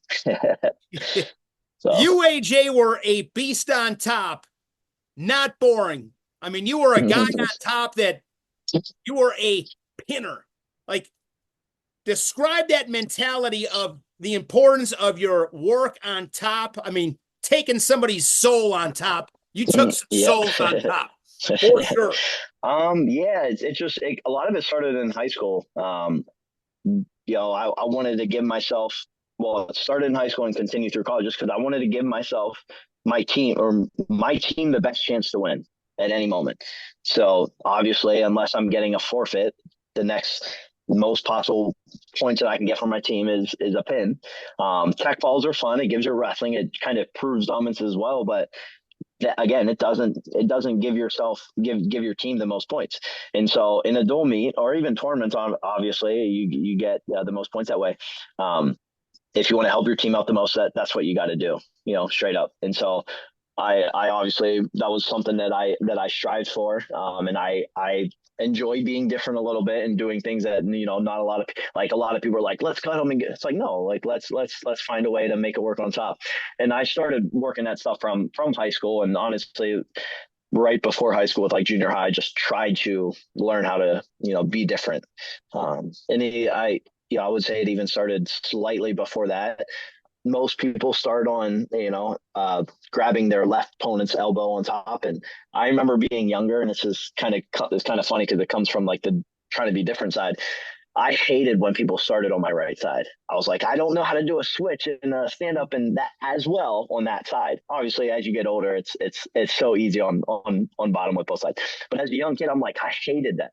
So you, AJ, were a beast on top, not boring. I mean, you were a guy on top that you were a pinner. Like, describe that mentality of the importance of your work on top. I mean, taking somebody's soul on top. You took some souls on top, for sure. Yeah, it's just a lot of it started in high school. I wanted to give myself. Well, it started in high school and continued through college just because I wanted to give myself my team the best chance to win at any moment. So obviously, unless I'm getting a forfeit, the next most possible points that I can get from my team is a pin. Tech balls are fun. It gives you wrestling. It kind of proves dominance as well, but again, it doesn't give your team the most points. And so in a dual meet or even tournaments, obviously you get the most points that way. If you want to help your team out the most, that's what you got to do, straight up. And so I obviously that was something that I strived for, and I enjoy being different a little bit and doing things that not a lot of people are like, let's cut them, and it's like, no, like let's find a way to make it work on top. And I started working that stuff from high school, and honestly right before high school with like junior high, just tried to learn how to be different. I would say it even started slightly before that. Most people start on, grabbing their left opponent's elbow on top. And I remember being younger, and it's kind of funny because it comes from like the trying to be different side. I hated when people started on my right side. I was like, I don't know how to do a switch and stand up and that as well on that side. Obviously, as you get older, it's so easy on bottom with both sides. But as a young kid, I'm like, I hated that.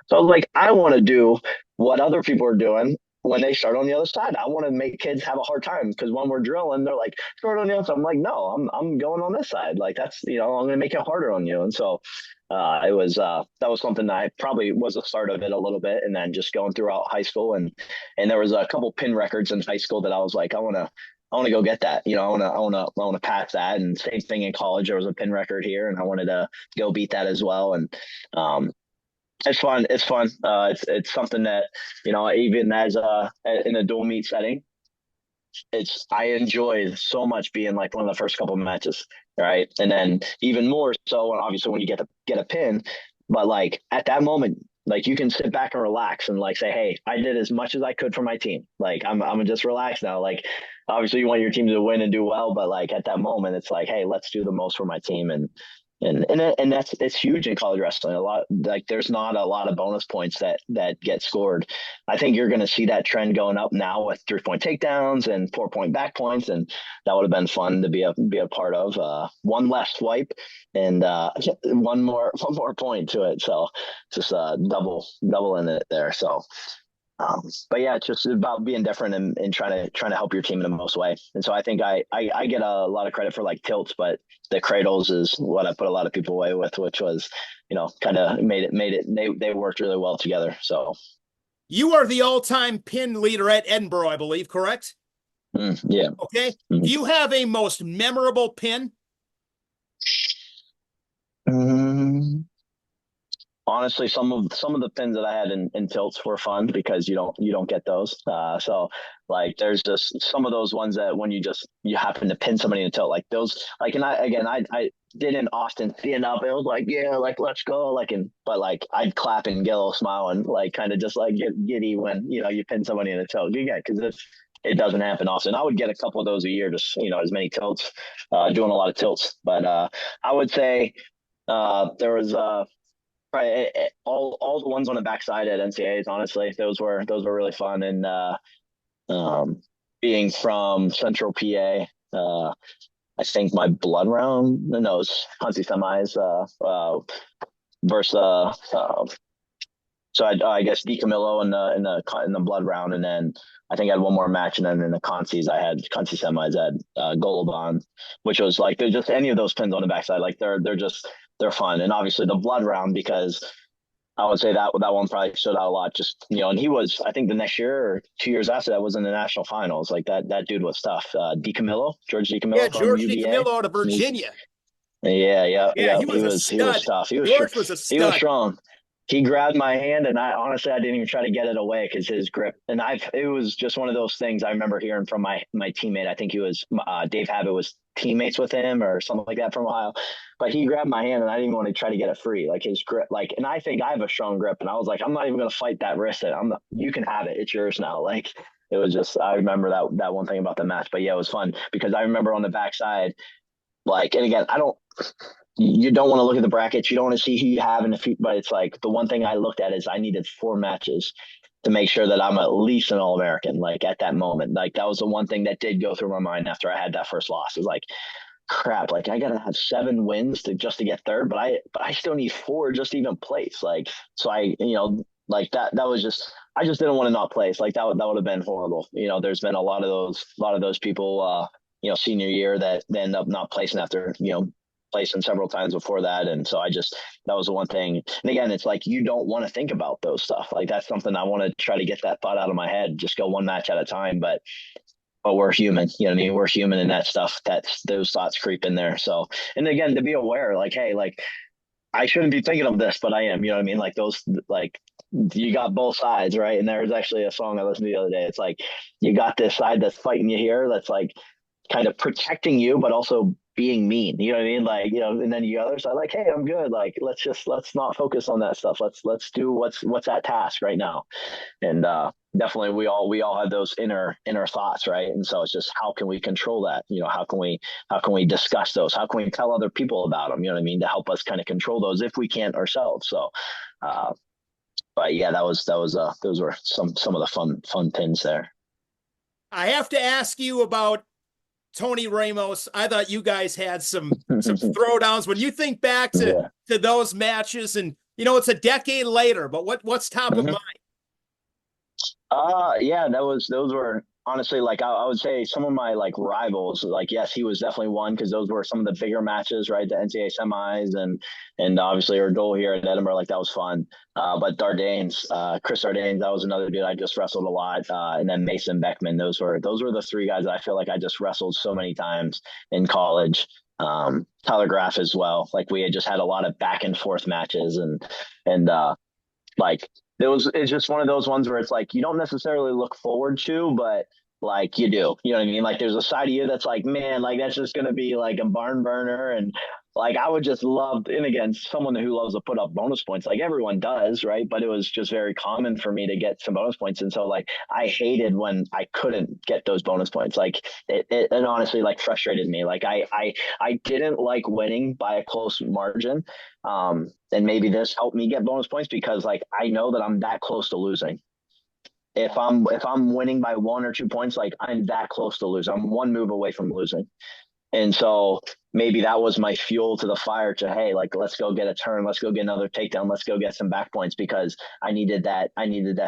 So I was like, I want to do what other people are doing when they start on the other side. I want to make kids have a hard time because when we're drilling, they're like, start on the other side. I'm like, no, I'm going on this side. Like that's, I'm going to make it harder on you. And so that was something that I probably was the start of it a little bit. And then just going throughout high school and there was a couple pin records in high school that I was like, I want to go get that. I want to pass that. And same thing in college. There was a pin record here and I wanted to go beat that as well. And, it's fun. It's something that, even as in a dual meet setting, I enjoy so much being like one of the first couple of matches. Right. And then even more so, obviously when you get a pin, but like at that moment, like you can sit back and relax and like say, hey, I did as much as I could for my team. Like I'm just relaxed now. Like obviously you want your team to win and do well, but like at that moment it's like, hey, let's do the most for my team. And And that's it's huge in college wrestling. A lot like there's not a lot of bonus points that get scored. I think you're going to see that trend going up now with 3-point takedowns and 4-point back points, and that would have been fun to be a part of. One less swipe and one more point to it. So just double in it there. So but yeah, it's just about being different and trying to help your team in the most way. And so I think I get a lot of credit for like tilts, but the cradles is what I put a lot of people away with, which was, kind of made it, they worked really well together. So You are the all-time pin leader at Edinboro, I believe, correct? Yeah. Okay. Do you have a most memorable pin? Honestly, some of the pins that I had in tilts were fun because you don't get those. So like there's just some of those ones that when you happen to pin somebody in a tilt like those, like, and I didn't often stand up. It was like, yeah, like let's go, but like I'd clap and get a little smile and like kind of just like get giddy when you pin somebody in a tilt. Yeah, because it doesn't happen often. I would get a couple of those a year, just as many tilts, doing a lot of tilts. But I would say there was right. All the ones on the backside at NCAAs, honestly, those were really fun. And being from Central PA, I think my blood round, no, it was Huntsy semis versus so I guess DiCamillo in the blood round, and then I think I had one more match, and then in the consies I had consi semis I had Golobon, which was like they're just any of those pins on the backside, like they're fun, and obviously the blood round because I would say that one probably stood out a lot. Just and he was I think the next year or 2 years after that was in the national finals. Like that dude was tough. DiCamillo, George Yeah, DiCamillo from George UVA. DiCamillo out of Virginia. Yeah. He He was a was stud. tough. He was George was a he was stud. strong. He grabbed my hand, and I didn't even try to get it away because his grip. And it was just one of those things I remember hearing from my teammate. I think he was Dave Habit was teammates with him or something like that from Ohio. But he grabbed my hand, and I didn't even want to try to get it free. Like his grip, and I think I have a strong grip, and I was like, I'm not even going to fight that wrist. You can have it. It's yours now. Like it was just I remember that one thing about the match. But yeah, it was fun because I remember on the backside. And again, you don't want to look at the brackets. You don't want to see who you have in the future. But it's like the one thing I looked at is I needed 4 matches to make sure that I'm at least an All-American. Like at that moment, like that was the one thing that did go through my mind after I had that first loss. It was like, crap. Like I gotta have 7 wins to get third, but I still need 4 just to even place. Like so like that was just I just didn't want to not place. Like that would have been horrible. There's been a lot of those people. Senior year that they end up not placing after placing several times before that. And so that was the one thing. And again, it's like, you don't want to think about those stuff. Like that's something I want to try to get that thought out of my head, just go one match at a time. But we're human, you know what I mean? We're human in that stuff. Those thoughts creep in there. So, and again, to be aware, like, hey, like I shouldn't be thinking of this, but I am, you know what I mean? Like those, like you got both sides, right? And there's actually a song I listened to the other day. It's like, you got this side that's fighting you here. That's like, kind of protecting you, but also being mean. You know what I mean? Like, and then the other side, like, hey, I'm good. Like, let's not focus on that stuff. Let's do what's at task right now. And definitely we all have those inner thoughts, right? And so it's just how can we control that? How can we discuss those? How can we tell other people about them? You know what I mean? To help us kind of control those if we can't ourselves. So but yeah, those were some of the fun pins there. I have to ask you about Tony Ramos. I thought you guys had some throwdowns. When you think back to those matches, and it's a decade later, but what's top of mind? Yeah, those were honestly, like I would say some of my like rivals. Like yes, he was definitely one because those were some of the bigger matches, right? The NCAA semis and obviously our goal here at Edinboro, like that was fun. But Dardanes, Chris Dardanes, that was another dude I just wrestled a lot. And then Mason Beckman, those were the 3 guys that I feel like I just wrestled so many times in college. Tyler Graff as well. Like we had just had a lot of back and forth matches and like it's just one of those ones where it's like you don't necessarily look forward to, but like you do. You know what I mean? Like there's a side of you that's like, man, like that's just gonna be like a barn burner. And like I would just love, and again, someone who loves to put up bonus points, like everyone does, right? But it was just very common for me to get some bonus points. And so like I hated when I couldn't get those bonus points. Like it honestly like frustrated me. Like I didn't like winning by a close margin. And maybe this helped me get bonus points because like I know that I'm that close to losing. If I'm winning by 1 or 2 points, like I'm that close to lose. I'm one move away from losing. And so maybe that was my fuel to the fire to, hey, like, let's go get a turn. Let's go get another takedown. Let's go get some back points because I needed that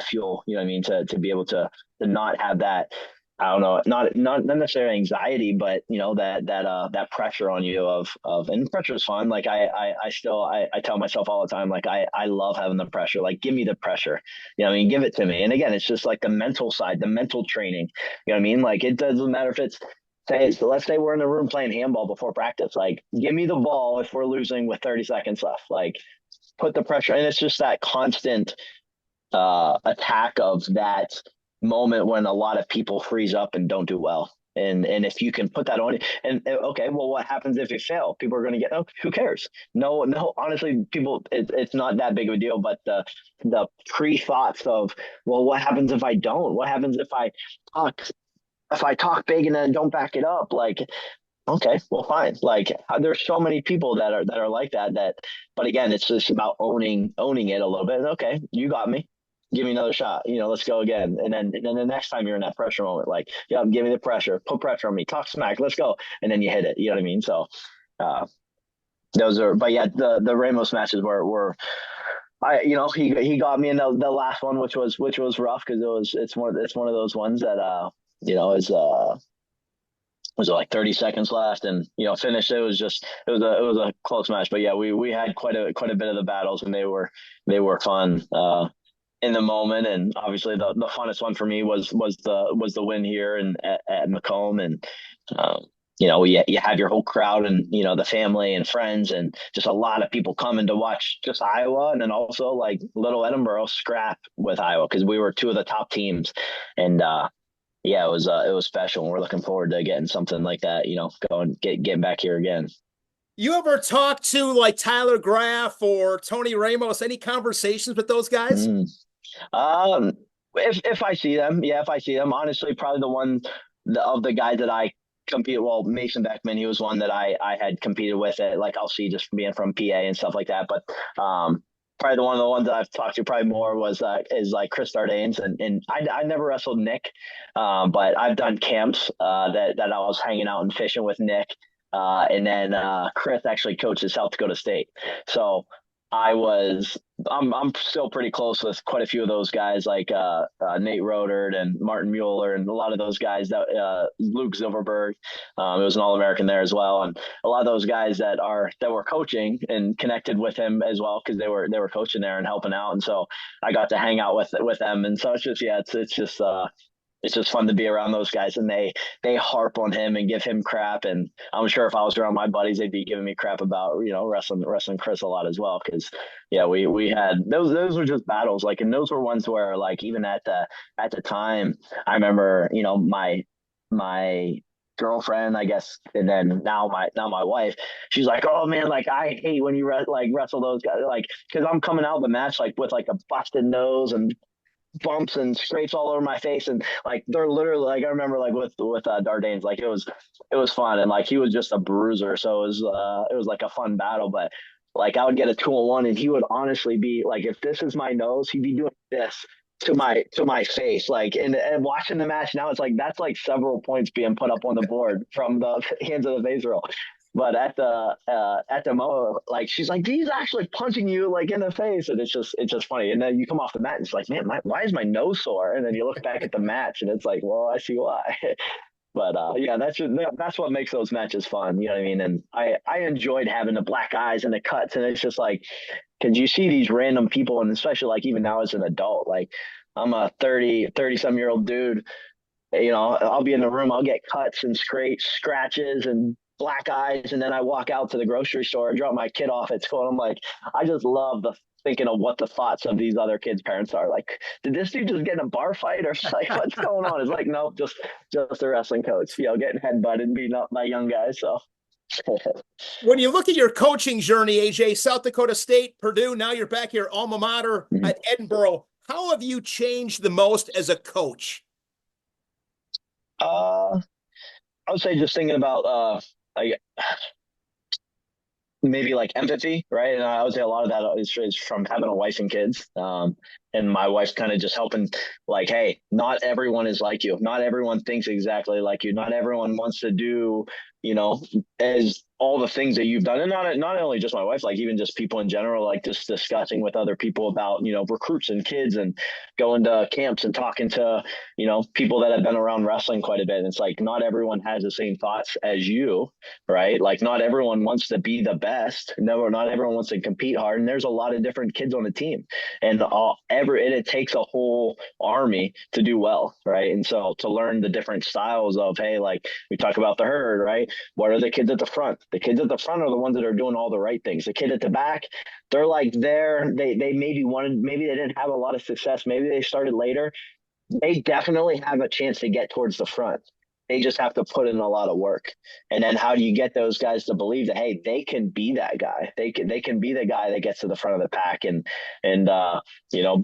fuel, you know what I mean? To be able to not have that, I don't know, not necessarily anxiety, but you know, that pressure on you and pressure is fun. Like I still, I tell myself all the time, like I love having the pressure, like give me the pressure, you know what I mean? Give it to me. And again, it's just like the mental side, the mental training, you know what I mean? Like it doesn't matter if it's, so let's say we're in the room playing handball before practice. Like, give me the ball if we're losing with 30 seconds left. Like, put the pressure. And it's just that constant attack of that moment when a lot of people freeze up and don't do well. And if you can put that on, and okay, well, what happens if you fail? People are going to get, oh, who cares? No, honestly, people, it's not that big of a deal. But the pre thoughts of, well, what happens if I don't? What happens if I talk big and then don't back it up, like, okay, well, fine. Like, there's so many people that are like that. But again, it's just about owning it a little bit. Okay, you got me. Give me another shot. You know, let's go again. And then the next time you're in that pressure moment, like, yeah, give me the pressure. Put pressure on me. Talk smack. Let's go. And then you hit it. You know what I mean? So, uh, those are. But yeah, the Ramos matches were. He got me in the last one, which was rough because it's one of those ones that is was it like 30 seconds left and finished. It was a close match, but yeah, we had quite a bit of the battles and they were fun in the moment. And obviously the funnest one for me was the win here and at Macomb. And you have your whole crowd and the family and friends and just a lot of people coming to watch just Iowa, and then also like little Edinboro scrap with Iowa because we were two of the top teams. And yeah, it was special, and we're looking forward to getting something like that, getting back here again. You ever talk to like Tyler Graff or Tony Ramos? Any conversations with those guys? Mm. Um, if I see them, yeah, if I see them, honestly, probably of the guys that I compete. Well, Mason Beckman, he was one that I had competed with at like LC just being from PA and stuff like that. But probably one of the ones that I've talked to probably more is like Chris Dardanes, and I never wrestled Nick, but I've done camps that I was hanging out and fishing with Nick, and then Chris actually coaches South Dakota State, so I'm still pretty close with quite a few of those guys like Nate Rodert and Martin Mueller and a lot of those guys that Luke Silverberg, it was an All-American there as well, and a lot of those guys that were coaching and connected with him as well because they were coaching there and helping out, and so I got to hang out with them, and so it's just fun to be around those guys, and they harp on him and give him crap. And I'm sure if I was around my buddies, they'd be giving me crap about wrestling Chris a lot as well. Because yeah, we had those were just battles, like, and those were ones where like even at the time, I remember my girlfriend, I guess, and then now my wife, she's like, oh man, like I hate when you wrestle those guys, like because I'm coming out of the match like with like a busted nose and bumps and scrapes all over my face, and like they're literally like I remember like with Dardanes, like it was fun, and like he was just a bruiser, so it was like a fun battle. But like I would get a 2-on-1 and he would honestly be like, if this is my nose, he'd be doing this to my face, like, and watching the match now, it's like that's like several points being put up on the board from the hands of the face roll. But at the moment, like she's like, he's actually punching you like in the face, and it's just funny. And then you come off the mat and it's like, man, why is my nose sore? And then you look back at the match and it's like, well, I see why. But yeah, that's what makes those matches fun. You know what I mean? And I enjoyed having the black eyes and the cuts, and it's just like because you see these random people, and especially like even now as an adult, like I'm a 30 some year old dude. I'll be in the room, I'll get cuts and scratches and black eyes, and then I walk out to the grocery store and drop my kid off at school, and I'm like, I just love the thinking of what the thoughts of these other kids' parents are. Like, did this dude just get in a bar fight, or like what's going on? It's like, no, just a wrestling coach, getting headbutted and beating up by young guys. So When you look at your coaching journey, AJ, South Dakota State, Purdue, now you're back here, alma mater at Edinboro. How have you changed the most as a coach? I would say just thinking about like maybe like empathy, right? And I would say a lot of that is from having a wife and kids. And my wife's kind of just helping, like, hey, not everyone is like you. Not everyone thinks exactly like you. Not everyone wants to do, as all the things that you've done. And not only just my wife, like even just people in general, like just discussing with other people about, recruits and kids and going to camps and talking to, people that have been around wrestling quite a bit. And it's like, not everyone has the same thoughts as you, right? Like not everyone wants to be the best. No, not everyone wants to compete hard. And there's a lot of different kids on the team, and it takes a whole army to do well, right? And so to learn the different styles of, hey, like we talk about the herd, right? What are the kids at the front? The kids at the front are the ones that are doing all the right things. The kid at the back, they're like they maybe they didn't have a lot of success. Maybe they started later. They definitely have a chance to get towards the front. They just have to put in a lot of work. And then how do you get those guys to believe that, hey, they can be that guy. They can be the guy that gets to the front of the pack and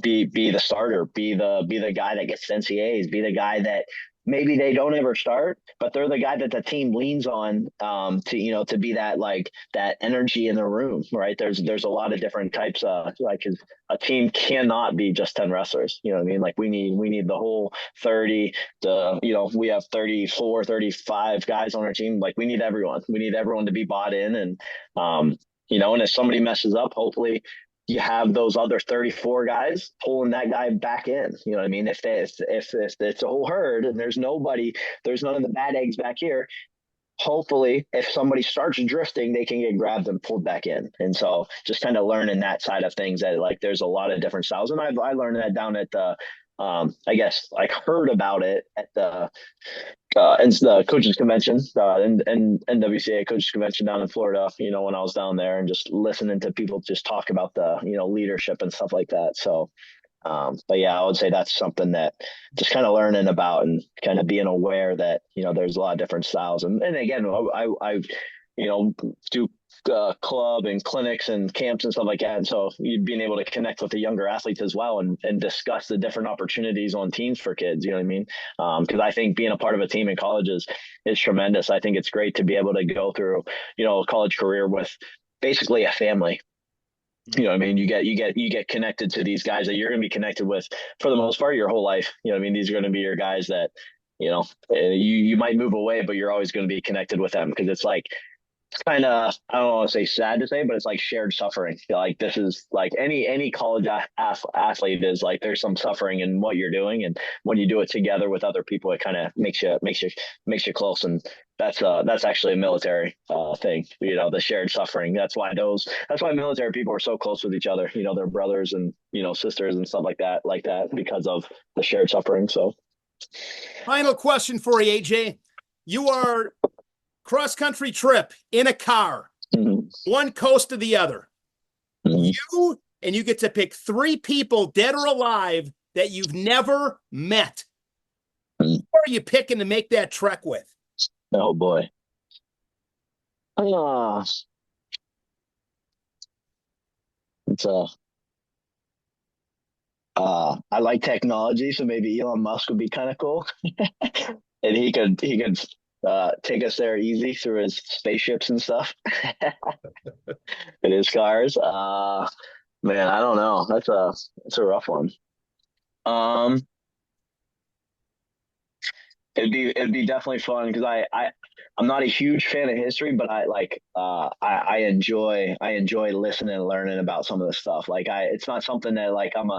be the starter, be the guy that gets NCAAs, be the guy that maybe they don't ever start, but they're the guy that the team leans on to be that, like that energy in the room, right? There's a lot of different types of, like, a team cannot be just 10 wrestlers. You know what I mean? Like we need the whole 30 to, we have 34, 35 guys on our team. Like we need everyone. We need everyone to be bought in. And, and if somebody messes up, hopefully you have those other 34 guys pulling that guy back in. You know what I mean? If it's a whole herd and there's none of the bad eggs back here, hopefully if somebody starts drifting, they can get grabbed and pulled back in. And so just kind of learning that side of things, that like there's a lot of different styles. And I learned that down at the I guess like heard about it at the and the coaches convention, and NWCA coaches convention down in Florida, when I was down there, and just listening to people just talk about the, leadership and stuff like that. So, but yeah, I would say that's something that just kind of learning about and kind of being aware that, there's a lot of different styles. And again, I do club and clinics and camps and stuff like that. And so you being able to connect with the younger athletes as well, and discuss the different opportunities on teams for kids, you know what I mean? Because I think being a part of a team in college is tremendous. I think it's great to be able to go through, a college career with basically a family. You know what I mean? You get connected to these guys that you're going to be connected with for the most part your whole life. You know what I mean? These are going to be your guys that, you might move away, but you're always going to be connected with them, because it's like, kind of, I don't want to say sad to say, but it's like shared suffering. Like this is like any college athlete is like, there's some suffering in what you're doing, and when you do it together with other people, it kind of makes you close. And that's actually a military thing, the shared suffering. That's why military people are so close with each other. They're brothers and sisters and stuff like that, because of the shared suffering. So, Final question for you, AJ. You are cross-country trip in a car, one coast to the other. You get to pick 3 people, dead or alive, that you've never met. Who are you picking to make that trek with? Oh boy. It's I like technology, so maybe Elon Musk would be kind of cool. And he could take us there easy through his spaceships and stuff. And his cars. Man, I don't know. That's a rough one. It'd be definitely fun, because I'm not a huge fan of history, but I enjoy listening and learning about some of the stuff. Like it's not something that like I'm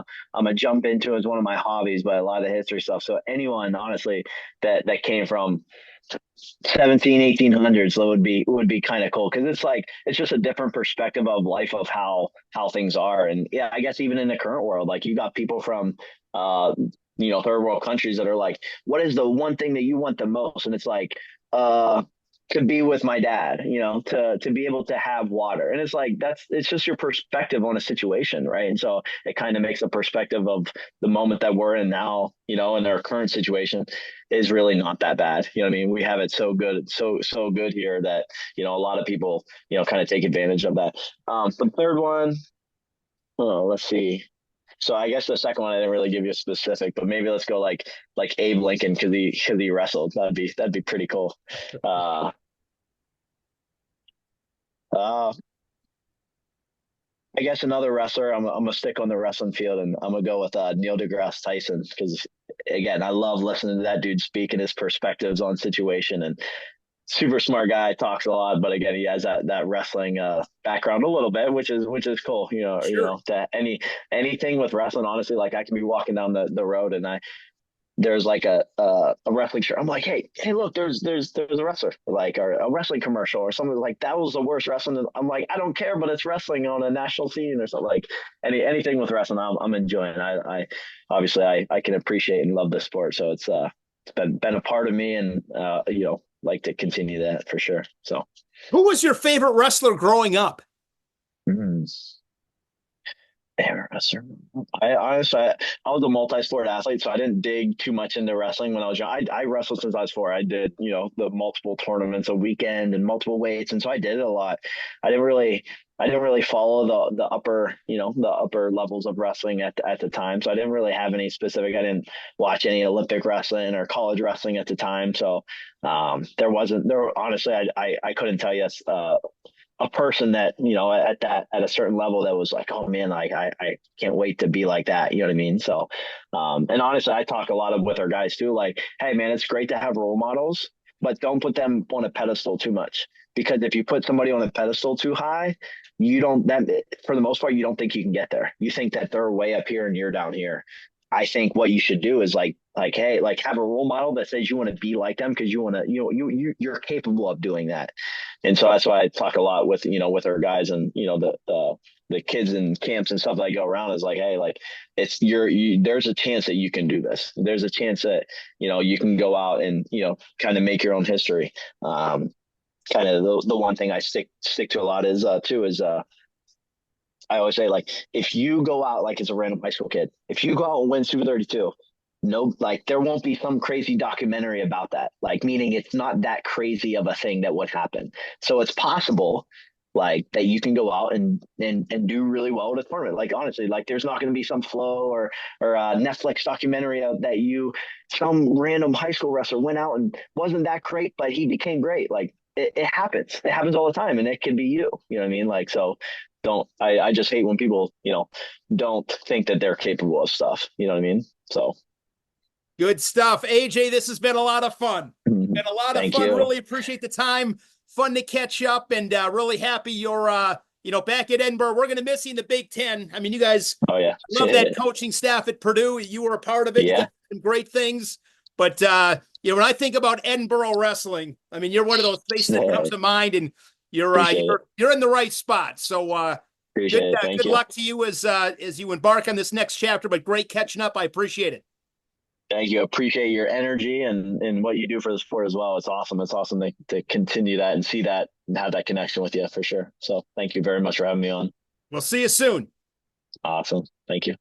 a jump into as one of my hobbies, but a lot of the history stuff. So anyone honestly that came from 1800s would be kind of cool, because it's just a different perspective of life, of how things are. And yeah, I guess even in the current world, like you got people from third world countries that are like, what is the one thing that you want the most? And it's like to be with my dad, to be able to have water. And it's like, it's just your perspective on a situation. Right. And so it kind of makes a perspective of the moment that we're in now, and our current situation is really not that bad. You know what I mean? We have it so good, so good here that, a lot of people, kind of take advantage of that. The third one, oh, let's see. So I guess the second one I didn't really give you a specific, but maybe let's go like Abe Lincoln because he wrestled. That'd be pretty cool. Uh, I guess another wrestler. I'm gonna stick on the wrestling field, and I'm gonna go with Neil deGrasse Tyson because, again, I love listening to that dude speak and his perspectives on situation. And super smart guy, talks a lot, but again, he has that wrestling background a little bit, which is cool. Sure. To anything with wrestling, honestly, like I can be walking down the road and there's like a wrestling shirt. I'm like, hey, look, there's a wrestler, like, or a wrestling commercial or something, like that was the worst wrestling. I'm like, I don't care, but it's wrestling on a national scene or something. Like anything with wrestling, I'm enjoying. I obviously I can appreciate and love the sport, so it's been a part of me, and like to continue that for sure. So, Who was your favorite wrestler growing up? mm, favorite wrestler. I honestly, I was a multi-sport athlete, so I didn't dig too much into wrestling when I was young. I wrestled since I was 4. I did, the multiple tournaments a weekend and multiple weights, and so I did it a lot. I didn't really, I didn't really follow the upper, the upper levels of wrestling at the time. So I didn't really have any specific. I didn't watch any Olympic wrestling or college wrestling at the time. So there. Honestly, I couldn't tell you a person that, at a certain level that was like, oh man, like I can't wait to be like that. You know what I mean? So, and honestly, I talk a lot with our guys too, like, hey man, it's great to have role models, but don't put them on a pedestal too much, because if you put somebody on a pedestal too high, you don't, that for the most part, you don't think you can get there. You think that they're way up here and you're down here. I think what you should do is hey, like have a role model that says you want to be like them, because you want to, you're capable of doing that. And so that's why I talk a lot with, with our guys, and, the kids in camps and stuff that I go around, is like, hey, like there's a chance that you can do this. There's a chance that, you can go out and, kind of make your own history. Kind of the one thing I stick to a lot is I always say, like, if you go out, like, as a random high school kid, if you go out and win Super 32, no, like, there won't be some crazy documentary about that. Like, meaning it's not that crazy of a thing that would happen. So it's possible, like, that you can go out and do really well at a tournament. Like, honestly, like, there's not going to be some Flow or a Netflix documentary that some random high school wrestler went out and wasn't that great, but he became great. Like, it happens. It happens all the time, and it can be you. You know what I mean? Like, so I just hate when people, don't think that they're capable of stuff. You know what I mean? So Good stuff. AJ, this has been a lot of fun. Been a lot of thank fun. you. Really appreciate the time. Fun to catch up, and really happy you're, back at Edinboro. We're going to miss you in the Big Ten. I mean, you guys Oh yeah. love that coaching staff at Purdue. You were a part of it. You Yeah. did some great things. But, when I think about Edinboro wrestling, I mean, you're one of those faces that comes to mind, and you're in the right spot. So Appreciate it. Thank good you. luck to you as you embark on this next chapter. But great catching up. I appreciate it. Thank you. Appreciate your energy and what you do for the sport as well. It's awesome. It's awesome to continue that and see that and have that connection with you for sure. So thank you very much for having me on. We'll see you soon. Awesome. Thank you.